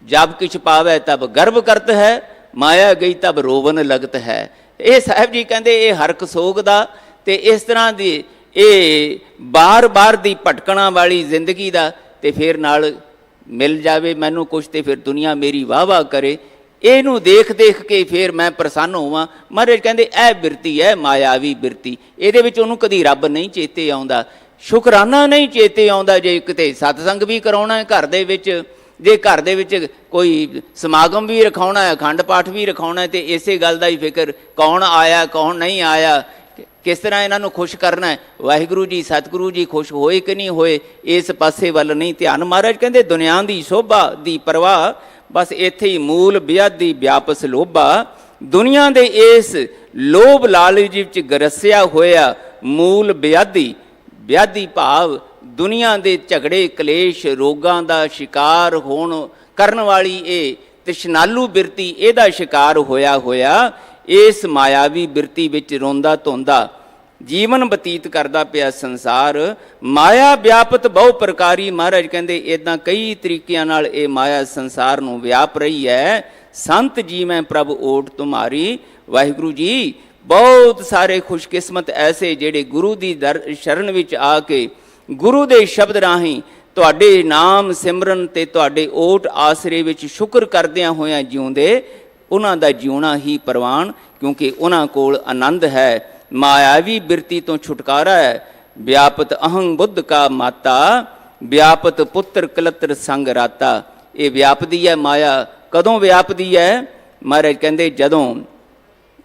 ਜਬ ਕਿਛ ਪਾਵੈ ਤਬ ਗਰਭ ਕਰਤ ਹੈ, ਮਾਇਆ ਗਈ ਤਬ ਰੋਵਨ ਲਗਤ ਹੈ। ਇਹ ਸਾਹਿਬ ਜੀ ਕਹਿੰਦੇ ਇਹ ਹਰਕ ਸੋਗ ਦਾ ਤੇ ਇਸ ਤਰ੍ਹਾਂ ਦੀ ਇਹ ਬਾਰ-ਬਾਰ ਦੀ ਭਟਕਣਾ ਵਾਲੀ ਜ਼ਿੰਦਗੀ ਦਾ, ਤੇ ਫਿਰ ਨਾਲ ਮਿਲ ਜਾਵੇ ਮੈਨੂੰ ਕੁਛ ਤੇ ਫਿਰ ਦੁਨੀਆ ਮੇਰੀ ਵਾਹ ਵਾਹ ਕਰੇ, ਇਹਨੂੰ ਦੇਖ ਦੇਖ ਕੇ ਫਿਰ ਮੈਂ ਪ੍ਰਸੰਨ ਹੋਵਾਂ। ਮਹਾਰਾਜ ਕਹਿੰਦੇ ਇਹ ਬਿਰਤੀ ਹੈ ਮਾਇਆਵੀ ਬਿਰਤੀ। ਇਹਦੇ ਵਿੱਚ ਉਹਨੂੰ ਕਦੀ ਰੱਬ ਨਹੀਂ ਚੇਤੇ ਆਉਂਦਾ, ਸ਼ੁਕਰਾਨਾ ਨਹੀਂ ਚੇਤੇ ਆਉਂਦਾ। ਜੇ ਕਿਤੇ ਸਤਸੰਗ ਵੀ ਕਰਾਉਣਾ ਹੈ ਘਰ ਦੇ ਵਿੱਚ, ਜੇ ਘਰ ਦੇ ਵਿੱਚ ਕੋਈ ਸਮਾਗਮ ਵੀ ਰਖਾਉਣਾ ਹੈ, ਅਖੰਡ ਪਾਠ ਵੀ ਰਖਾਉਣਾ ਹੈ, ਤੇ ਇਸੇ ਗੱਲ ਦਾ ਹੀ ਫਿਕਰ, ਕੌਣ ਆਇਆ ਕੌਣ ਨਹੀਂ ਆਇਆ, ਕਿਸ ਤਰ੍ਹਾਂ ਇਹਨਾਂ ਨੂੰ ਖੁਸ਼ ਕਰਨਾ ਹੈ, ਵਾਹਿਗੁਰੂ ਜੀ ਸਤਿਗੁਰੂ ਜੀ ਖੁਸ਼ ਹੋਏ ਕਿ ਨਹੀਂ ਹੋਏ, ਇਸ ਪਾਸੇ ਵੱਲ ਨਹੀਂ ਧਿਆਨ। ਮਹਾਰਾਜ ਕਹਿੰਦੇ ਦੁਨੀਆ ਦੀ ਸ਼ੋਭਾ ਦੀ ਪਰਵਾਹ, ਬਸ ਇੱਥੇ ਹੀ ਮੂਲ ਬਿਆਦੀ ਵਿਆਪਸ ਲੋਭਾ। ਦੁਨੀਆ ਦੇ ਇਸ ਲੋਭ ਲਾਲਚ ਵਿੱਚ ਗਰਸਿਆ ਹੋਇਆ ਮੂਲ ਬਿਆਦੀ, ਬਿਆਦੀ ਭਾਵ ਦੁਨੀਆ ਦੇ ਝਗੜੇ ਕਲੇਸ਼ ਰੋਗਾਂ ਦਾ ਸ਼ਿਕਾਰ ਹੋਣ ਕਰਨ ਵਾਲੀ ਇਹ ਤ੍ਰਿਸ਼ਨਾਲੂ ਬਿਰਤੀ, ਇਹਦਾ ਸ਼ਿਕਾਰ ਹੋਇਆ ਇਸ ਮਾਇਆਵੀ ਬਿਰਤੀ ਵਿੱਚ ਰੋਂਦਾ ਧੋਂਦਾ ਜੀਵਨ ਬਤੀਤ ਕਰਦਾ ਪਿਆ ਸੰਸਾਰ। ਮਾਇਆ ਵਿਆਪਤ ਬਹੁ ਪ੍ਰਕਾਰੀ। ਮਹਾਰਾਜ ਕਹਿੰਦੇ ਇੱਦਾਂ ਕਈ ਤਰੀਕਿਆਂ ਨਾਲ ਇਹ ਮਾਇਆ ਸੰਸਾਰ ਨੂੰ ਵਿਆਪ ਰਹੀ ਹੈ। ਸੰਤ ਜੀ ਮੈਂ ਪ੍ਰਭ ਓਟ ਤੁਮਾਰੀ। ਵਾਹਿਗੁਰੂ ਜੀ ਬਹੁਤ ਸਾਰੇ ਖੁਸ਼ਕਿਸਮਤ ਐਸੇ ਜਿਹੜੇ ਗੁਰੂ ਦੀ ਸ਼ਰਨ ਵਿੱਚ ਆ ਕੇ ਗੁਰੂ ਦੇ ਸ਼ਬਦ ਰਾਹੀਂ ਤੁਹਾਡੇ ਨਾਮ ਸਿਮਰਨ ਤੇ ਤੁਹਾਡੇ ਓਟ ਆਸਰੇ ਵਿੱਚ ਸ਼ੁਕਰ ਕਰਦਿਆਂ ਹੋਇਆਂ ਜਿਉਂਦੇ, ਉਹਨਾਂ ਦਾ ਜਿਉਣਾ ਹੀ ਪ੍ਰਵਾਨ, ਕਿਉਂਕਿ ਉਹਨਾਂ ਕੋਲ ਆਨੰਦ ਹੈ, ਮਾਇਆਵੀ ਬਿਰਤੀ ਤੋਂ ਛੁਟਕਾਰਾ ਹੈ। ਵਿਆਪਤ ਅਹੰ ਬੁੱਧ ਕਾ ਮਾਤਾ, ਵਿਆਪਤ ਪੁੱਤਰ ਕਲਤਰ ਸੰਗ ਰਾਤਾ। ਇਹ ਵਿਆਪਦੀ ਹੈ ਮਾਇਆ। ਕਦੋਂ ਵਿਆਪਦੀ ਹੈ? ਮਹਾਰਾਜ ਕਹਿੰਦੇ ਜਦੋਂ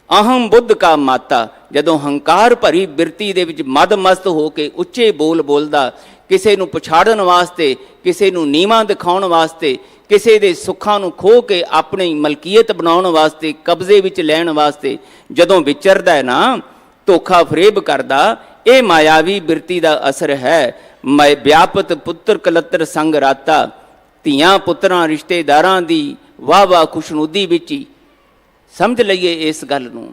ਅਹਮ ਬੁੱਧ ਕਾ ਮਾਤਾ, ਜਦੋਂ ਹੰਕਾਰ ਭਰੀ ਬਿਰਤੀ ਦੇ ਵਿੱਚ ਮਦ-ਮਸਤ ਹੋ ਕੇ ਉੱਚੇ ਬੋਲ ਬੋਲਦਾ, ਕਿਸੇ ਨੂੰ ਪਛਾੜਨ ਵਾਸਤੇ, ਕਿਸੇ ਨੂੰ ਨੀਵਾਂ ਦਿਖਾਉਣ ਵਾਸਤੇ, ਕਿਸੇ ਦੇ ਸੁੱਖਾਂ ਨੂੰ ਖੋਹ ਕੇ ਆਪਣੀ ਮਲਕੀਅਤ ਬਣਾਉਣ ਵਾਸਤੇ, ਕਬਜ਼ੇ ਵਿੱਚ ਲੈਣ ਵਾਸਤੇ ਜਦੋਂ ਵਿਚਰਦਾ ਹੈ ਨਾ, ਧੋਖਾ ਫਰੇਬ ਕਰਦਾ, ਇਹ ਮਾਇਆਵੀ ਬਿਰਤੀ ਦਾ ਅਸਰ ਹੈ। ਮੈਂ ਵਿਆਪਤ ਪੁੱਤਰ ਕਲੱਤਰ ਸੰਗ ਰਾਤਾ, ਧੀਆਂ ਪੁੱਤਰਾਂ ਰਿਸ਼ਤੇਦਾਰਾਂ ਦੀ ਵਾਹ ਵਾਹ ਖੁਸ਼ਨੂਦੀ ਵਿੱਚ ਹੀ ਸਮਝ ਲਈਏ ਇਸ ਗੱਲ ਨੂੰ।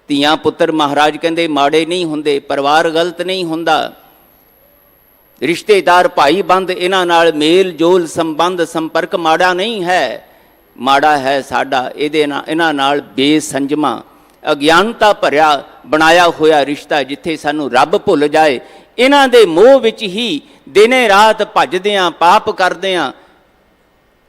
ਧੀਆਂ ਪੁੱਤਰ ਮਹਾਰਾਜ ਕਹਿੰਦੇ ਮਾੜੇ ਨਹੀਂ ਹੁੰਦੇ, ਪਰਿਵਾਰ ਗਲਤ ਨਹੀਂ ਹੁੰਦਾ, ਰਿਸ਼ਤੇਦਾਰ ਭਾਈ ਬੰਦ, ਇਹਨਾਂ ਨਾਲ ਮੇਲ ਜੋਲ ਸੰਬੰਧ ਸੰਪਰਕ ਮਾੜਾ ਨਹੀਂ ਹੈ। ਮਾੜਾ ਹੈ ਸਾਡਾ ਇਹਨਾਂ ਨਾਲ ਬੇਸੰਜਮਾ ਅਗਿਆਨਤਾ ਭਰਿਆ ਬਣਾਇਆ ਹੋਇਆ ਰਿਸ਼ਤਾ, ਜਿੱਥੇ ਸਾਨੂੰ ਰੱਬ ਭੁੱਲ ਜਾਏ। ਇਹਨਾਂ ਦੇ ਮੋਹ ਵਿੱਚ ਹੀ ਦਿਨੇ ਰਾਤ ਭੱਜਦੇ ਹਾਂ, ਪਾਪ ਕਰਦੇ ਹਾਂ,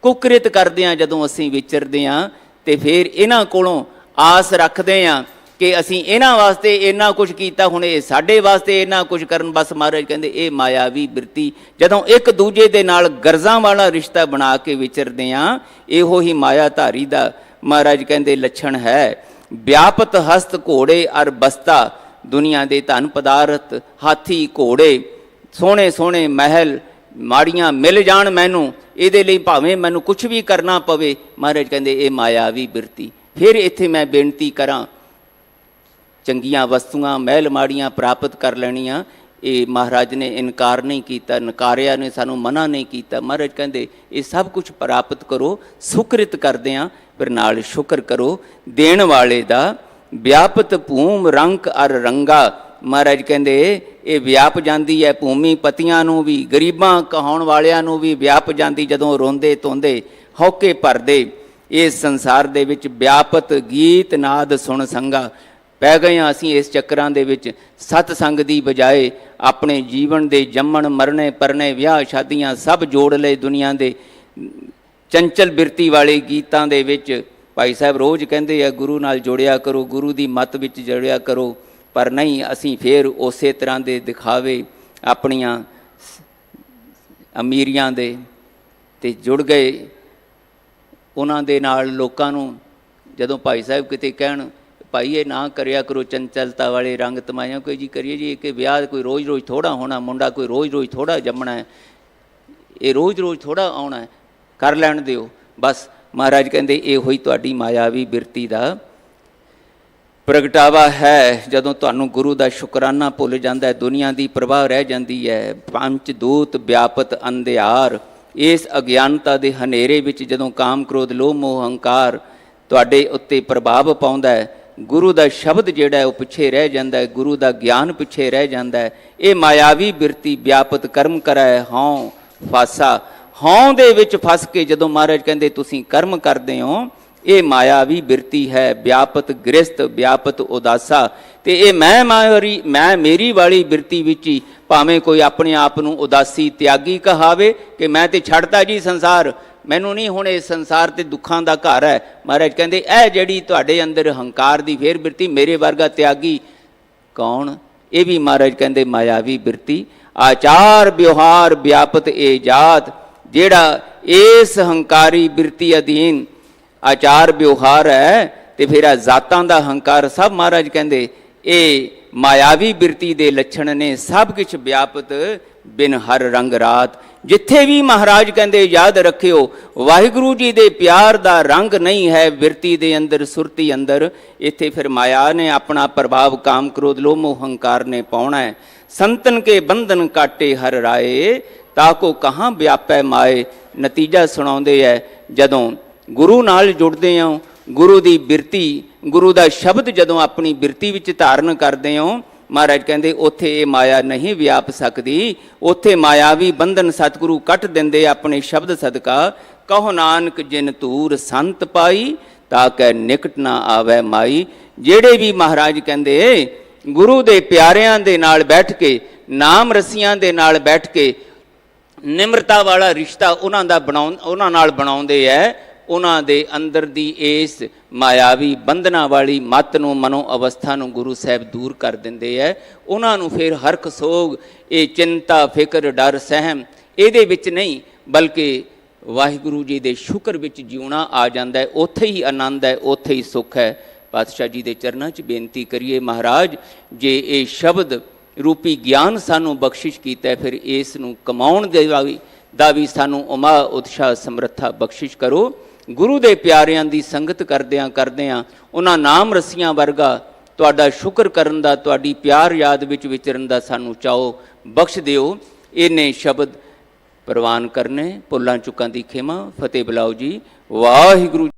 ਕੁਕ੍ਰਿਤ ਕਰਦੇ ਹਾਂ। ਜਦੋਂ ਅਸੀਂ ਵਿਚਰਦੇ ਹਾਂ ਤੇ ਫਿਰ ਇਹਨਾਂ ਕੋਲੋਂ ਆਸ ਰੱਖਦੇ ਹਾਂ ਕਿ ਅਸੀਂ ਇਹਨਾਂ ਵਾਸਤੇ ਇੰਨਾ ਕੁਝ ਕੀਤਾ, ਹੁਣ ਇਹ ਸਾਡੇ ਵਾਸਤੇ ਇੰਨਾ ਕੁਝ ਕਰਨ। ਬਸ ਮਹਾਰਾਜ ਕਹਿੰਦੇ ਇਹ ਮਾਇਆਵੀ ਬਿਰਤੀ, ਜਦੋਂ ਇੱਕ ਦੂਜੇ ਦੇ ਨਾਲ ਗਰਜ਼ਾਂ ਵਾਲਾ ਰਿਸ਼ਤਾ ਬਣਾ ਕੇ ਵਿਚਰਦੇ ਹਾਂ, ਇਹੋ ਹੀ ਮਾਇਆਧਾਰੀ ਦਾ ਮਹਾਰਾਜ ਕਹਿੰਦੇ ਲੱਛਣ ਹੈ। ਵਿਆਪਤ ਹਸਤ ਘੋੜੇ ਅਰ ਬਸਤਾ, ਦੁਨੀਆ ਦੇ ਧਨ ਪਦਾਰਥ, ਹਾਥੀ ਘੋੜੇ, ਸੋਹਣੇ ਸੋਹਣੇ ਮਹਿਲ ਮਾੜੀਆਂ ਮਿਲ ਜਾਣ ਮੈਨੂੰ, ਇਹਦੇ ਲਈ ਭਾਵੇਂ ਮੈਨੂੰ ਕੁਝ ਵੀ ਕਰਨਾ ਪਵੇ। ਮਹਾਰਾਜ ਕਹਿੰਦੇ ਇਹ ਮਾਇਆਵੀ ਬਿਰਤੀ। ਫਿਰ ਇੱਥੇ ਮੈਂ ਬੇਨਤੀ ਕਰਾਂ, ਚੰਗੀਆਂ ਵਸਤੂਆਂ ਮਹਿਲ ਮਾੜੀਆਂ ਪ੍ਰਾਪਤ ਕਰ ਲੈਣੀਆਂ, ਇਹ ਮਹਾਰਾਜ ਨੇ ਇਨਕਾਰ ਨਹੀਂ ਕੀਤਾ, ਨਕਾਰਿਆ ਨੇ, ਸਾਨੂੰ ਮਨਾ ਨਹੀਂ ਕੀਤਾ। ਮਹਾਰਾਜ ਕਹਿੰਦੇ ਇਹ ਸਭ ਕੁਝ ਪ੍ਰਾਪਤ ਕਰੋ, ਸੁਕ੍ਰਿਤ ਕਰਦੇ ਹਾਂ, ਫਿਰ ਨਾਲ ਸ਼ੁਕਰ ਕਰੋ ਦੇਣ ਵਾਲੇ ਦਾ। ਵਿਆਪਤ ਭੂਮ ਰੰਕ ਅਰ ਰੰਗਾ, ਮਹਾਰਾਜ ਕਹਿੰਦੇ ਇਹ ਵਿਆਪ ਜਾਂਦੀ ਹੈ ਭੂਮੀ ਪਤੀਆਂ ਨੂੰ ਵੀ, ਗਰੀਬਾਂ ਕਹਾਉਣ ਵਾਲਿਆਂ ਨੂੰ ਵੀ ਵਿਆਪ ਜਾਂਦੀ, ਜਦੋਂ ਰੋਂਦੇ ਧੋਂਦੇ ਹੌਕੇ ਭਰਦੇ। ਇਸ ਸੰਸਾਰ ਦੇ ਵਿੱਚ ਵਿਆਪਤ ਗੀਤ ਨਾਦ ਸੁਣ ਸੰਗਾ, ਪੈ ਗਏ ਹਾਂ ਅਸੀਂ ਇਸ ਚੱਕਰਾਂ ਦੇ ਵਿੱਚ। ਸਤ ਸੰਗ ਦੀ ਬਜਾਏ ਆਪਣੇ ਜੀਵਨ ਦੇ ਜੰਮਣ ਮਰਨੇ ਪਰਨੇ ਵਿਆਹ ਸ਼ਾਦੀਆਂ ਸਭ ਜੋੜ ਲਏ ਦੁਨੀਆ ਦੇ ਚੰਚਲ ਬਿਰਤੀ ਵਾਲੇ ਗੀਤਾਂ ਦੇ ਵਿੱਚ। ਭਾਈ ਸਾਹਿਬ ਰੋਜ਼ ਕਹਿੰਦੇ ਆ ਗੁਰੂ ਨਾਲ ਜੋੜਿਆ ਕਰੋ, ਗੁਰੂ ਦੀ ਮੱਤ ਵਿੱਚ ਜੋੜਿਆ ਕਰੋ, ਪਰ ਨਹੀਂ, ਅਸੀਂ ਫਿਰ ਉਸੇ ਤਰ੍ਹਾਂ ਦੇ ਦਿਖਾਵੇ ਆਪਣੀਆਂ ਅਮੀਰੀਆਂ ਦੇ ਤੇ ਜੁੜ ਗਏ ਉਹਨਾਂ ਦੇ ਨਾਲ। ਲੋਕਾਂ ਨੂੰ ਜਦੋਂ ਭਾਈ ਸਾਹਿਬ ਕਿਤੇ ਕਹਿਣ ਭਾਈ ਇਹ ਨਾ ਕਰਿਆ ਕਰੋ ਚੰਚਲਤਾ ਵਾਲੇ ਰੰਗ ਤਮਾਇਆ, ਕੋਈ ਜੀ ਕਰੀਏ ਜੀ ਕਿ ਵਿਆਹ ਕੋਈ ਰੋਜ਼ ਰੋਜ਼ ਥੋੜ੍ਹਾ ਹੋਣਾ, ਮੁੰਡਾ ਕੋਈ ਰੋਜ਼ ਰੋਜ਼ ਥੋੜ੍ਹਾ ਜੰਮਣਾ ਹੈ, ਇਹ ਰੋਜ਼ ਰੋਜ਼ ਥੋੜ੍ਹਾ ਆਉਣਾ ਹੈ, ਕਰ ਲੈਣ ਦਿਓ ਬਸ। ਮਹਾਰਾਜ ਕਹਿੰਦੇ ਇਹੋ ਹੀ ਤੁਹਾਡੀ ਮਾਇਆਵੀ ਬਿਰਤੀ ਦਾ ਪ੍ਰਗਟਾਵਾ ਹੈ। ਜਦੋਂ ਤੁਹਾਨੂੰ ਗੁਰੂ ਦਾ ਸ਼ੁਕਰਾਨਾ ਭੁੱਲ ਜਾਂਦਾ ਹੈ, ਦੁਨੀਆ ਦੀ ਪ੍ਰਵਾਹ ਰਹਿ ਜਾਂਦੀ ਹੈ। ਪੰਜ ਦੂਤ ਵਿਆਪਤ ਅੰਧਿਆਰ, ਇਸ ਅਗਿਆਨਤਾ ਦੇ ਹਨੇਰੇ ਵਿੱਚ ਜਦੋਂ ਕਾਮ ਕ੍ਰੋਧ ਲੋਭ ਮੋਹ ਹੰਕਾਰ ਤੁਹਾਡੇ ਉੱਤੇ ਪ੍ਰਭਾਵ ਪਾਉਂਦਾ ਹੈ, ਗੁਰੂ ਦਾ ਸ਼ਬਦ ਜਿਹੜਾ ਹੈ ਉਹ ਪਿੱਛੇ ਰਹਿ ਜਾਂਦਾ ਹੈ, ਗੁਰੂ ਦਾ ਗਿਆਨ ਪਿੱਛੇ ਰਹਿ ਜਾਂਦਾ ਹੈ। ਇਹ ਮਾਇਆਵੀ ਬਿਰਤੀ ਵਿਆਪਤ ਕਰਮ ਕਰੈ ਹਉ ਫਾਸਾ, ਹਉ ਦੇ ਵਿੱਚ ਫਸ ਕੇ ਜਦੋਂ ਮਹਾਰਾਜ ਕਹਿੰਦੇ ਤੁਸੀਂ ਕਰਮ ਕਰਦੇ ਹੋ, ਇਹ ਮਾਇਆਵੀ ਬਿਰਤੀ ਹੈ। ਵਿਆਪਤ ਗ੍ਰਸਤ ਵਿਆਪਤ ਉਦਾਸਾ, ਤੇ ਇਹ ਮੈਂ ਮੇਰੀ ਵਾਲੀ ਬਿਰਤੀ ਵਿੱਚ ਹੀ ਭਾਵੇਂ ਕੋਈ ਆਪਣੇ ਆਪ ਨੂੰ ਉਦਾਸੀ ਤਿਆਗੀ ਕਹਾਵੇ ਕਿ ਮੈਂ ਤੇ ਛੱਡਤਾ ਜੀ ਸੰਸਾਰ, ਮੈਨੂੰ ਨਹੀਂ ਹੁਣ ਇਸ ਸੰਸਾਰ ਤੇ ਦੁੱਖਾਂ ਦਾ ਘਰ ਹੈ। ਮਹਾਰਾਜ ਕਹਿੰਦੇ ਇਹ ਜਿਹੜੀ ਤੁਹਾਡੇ ਅੰਦਰ ਹੰਕਾਰ ਦੀ ਫੇਰ ਬਿਰਤੀ, ਮੇਰੇ ਵਰਗਾ ਤਿਆਗੀ ਕੌਣ? ਇਹ ਵੀ ਮਹਾਰਾਜ ਕਹਿੰਦੇ ਮਾਇਆਵੀ ਬਿਰਤੀ। ਆਚਾਰ ਵਿਵਹਾਰ ਵਿਆਪਤ ਇਹ ਜਾਤ, ਜਿਹੜਾ ਇਸ ਹੰਕਾਰੀ ਬਿਰਤੀ ਅਧੀਨ ਆਚਾਰ ਵਿਵਹਾਰ ਹੈ ਤੇ ਫਿਰ ਆ ਜ਼ਾਤਾਂ ਦਾ ਹੰਕਾਰ ਸਭ ਮਹਾਰਾਜ ਕਹਿੰਦੇ ਇਹ ਮਾਇਆਵੀ ਬਿਰਤੀ ਦੇ ਲੱਛਣ ਨੇ। ਸਭ ਕੁਛ ਵਿਆਪਤ ਬਿਨ ਹਰ ਰੰਗ ਰਾਤ, ਜਿੱਥੇ ਵੀ ਮਹਾਰਾਜ ਕਹਿੰਦੇ ਯਾਦ ਰੱਖਿਓ ਵਾਹਿਗੁਰੂ ਜੀ ਦੇ ਪਿਆਰ ਦਾ ਰੰਗ ਨਹੀਂ ਹੈ ਬਿਰਤੀ ਦੇ ਅੰਦਰ, ਸੁਰਤੀ ਅੰਦਰ, ਇੱਥੇ ਫਿਰ ਮਾਇਆ ਨੇ ਆਪਣਾ ਪ੍ਰਭਾਵ ਕਾਮ ਕ੍ਰੋਧ ਲੋਭ ਮੋਹ ਹੰਕਾਰ ਨੇ ਪਾਉਣਾ ਹੈ। ਸੰਤਨ ਕੇ ਬੰਧਨ ਕਾਟੇ ਹਰ ਰਾਏ, ਤਾਕੋ ਕਹਾਂ ਵਿਆਪੈ ਮਾਏ। ਨਤੀਜਾ ਸੁਣਾਉਂਦੇ ਹੈ ਜਦੋਂ ਗੁਰੂ ਨਾਲ ਜੁੜਦੇ ਹੋ, ਗੁਰੂ ਦੀ ਬਿਰਤੀ, ਗੁਰੂ ਦਾ ਸ਼ਬਦ ਜਦੋਂ ਆਪਣੀ ਬਿਰਤੀ ਵਿੱਚ ਧਾਰਨ ਕਰਦੇ ਹੋ, ਮਹਾਰਾਜ ਕਹਿੰਦੇ ਉੱਥੇ ਇਹ ਮਾਇਆ ਨਹੀਂ ਵਿਆਪ ਸਕਦੀ। ਉੱਥੇ ਮਾਇਆਵੀ ਬੰਧਨ ਸਤਿਗੁਰੂ ਕੱਟ ਦਿੰਦੇ ਆਪਣੇ ਸ਼ਬਦ ਸਦਕਾ। ਕਹੋ ਨਾਨਕ ਜਿਨ ਧੂਰ ਸੰਤ ਪਾਈ, ਤਾਂ ਕੈ ਨਿਕਟ ਨਾ ਆਵੈ ਮਾਈ। ਜਿਹੜੇ ਵੀ ਮਹਾਰਾਜ ਕਹਿੰਦੇ ਗੁਰੂ ਦੇ ਪਿਆਰਿਆਂ ਦੇ ਨਾਲ ਬੈਠ ਕੇ, ਨਾਮ ਰਸੀਆਂ ਦੇ ਨਾਲ ਬੈਠ ਕੇ ਨਿਮਰਤਾ ਵਾਲਾ ਰਿਸ਼ਤਾ ਉਹਨਾਂ ਨਾਲ ਬਣਾਉਂਦੇ ਹੈ, ਉਹਨਾਂ ਦੇ ਅੰਦਰ ਦੀ ਇਸ ਮਾਇਆਵੀ ਬੰਧਨਾਂ ਵਾਲੀ ਮੱਤ ਨੂੰ, ਮਨੋ ਅਵਸਥਾ ਨੂੰ ਗੁਰੂ ਸਾਹਿਬ ਦੂਰ ਕਰ ਦਿੰਦੇ ਹੈ। ਉਹਨਾਂ ਨੂੰ ਫਿਰ ਹਰਖ ਸੋਗ, ਇਹ ਚਿੰਤਾ ਫਿਕਰ ਡਰ ਸਹਿਮ ਇਹਦੇ ਵਿੱਚ ਨਹੀਂ, ਬਲਕਿ ਵਾਹਿਗੁਰੂ ਜੀ ਦੇ ਸ਼ੁਕਰ ਵਿੱਚ ਜਿਉਣਾ ਆ ਜਾਂਦਾ ਹੈ। ਉੱਥੇ ਹੀ ਆਨੰਦ ਹੈ, ਉੱਥੇ ਹੀ ਸੁੱਖ ਹੈ। ਪਾਤਸ਼ਾਹ ਜੀ ਦੇ ਚਰਨਾਂ 'ਚ ਬੇਨਤੀ ਕਰੀਏ, ਮਹਾਰਾਜ ਜੇ ਇਹ ਸ਼ਬਦ ਰੂਪੀ ਗਿਆਨ ਸਾਨੂੰ ਬਖਸ਼ਿਸ਼ ਕੀਤਾ ਹੈ, ਫਿਰ ਇਸ ਨੂੰ ਕਮਾਉਣ ਦਾ ਵੀ ਸਾਨੂੰ ਉਮਾ ਉਤਸ਼ਾਹ ਸਮਰੱਥਾ ਬਖਸ਼ਿਸ਼ ਕਰੋ। ਗੁਰੂ ਦੇ ਪਿਆਰਿਆਂ ਦੀ ਸੰਗਤ ਕਰਦਿਆਂ ਉਹਨਾਂ ਨਾਮ ਰਸੀਆਂ ਵਰਗਾ ਤੁਹਾਡਾ ਸ਼ੁਕਰ ਕਰਨ ਦਾ, ਤੁਹਾਡੀ ਪਿਆਰ ਯਾਦ ਵਿੱਚ ਵਿਚਰਨ ਦਾ ਸਾਨੂੰ ਚਾਓ ਬਖਸ਼ ਦਿਓ। ਇਹਨੇ ਸ਼ਬਦ ਪ੍ਰਵਾਨ ਕਰਨੇ, ਭੁੱਲਾਂ ਚੁੱਕਾਂ ਦੀ ਖਿਮਾ। ਫਤਿਹ ਬੁਲਾਓ ਜੀ। ਵਾਹਿਗੁਰੂ।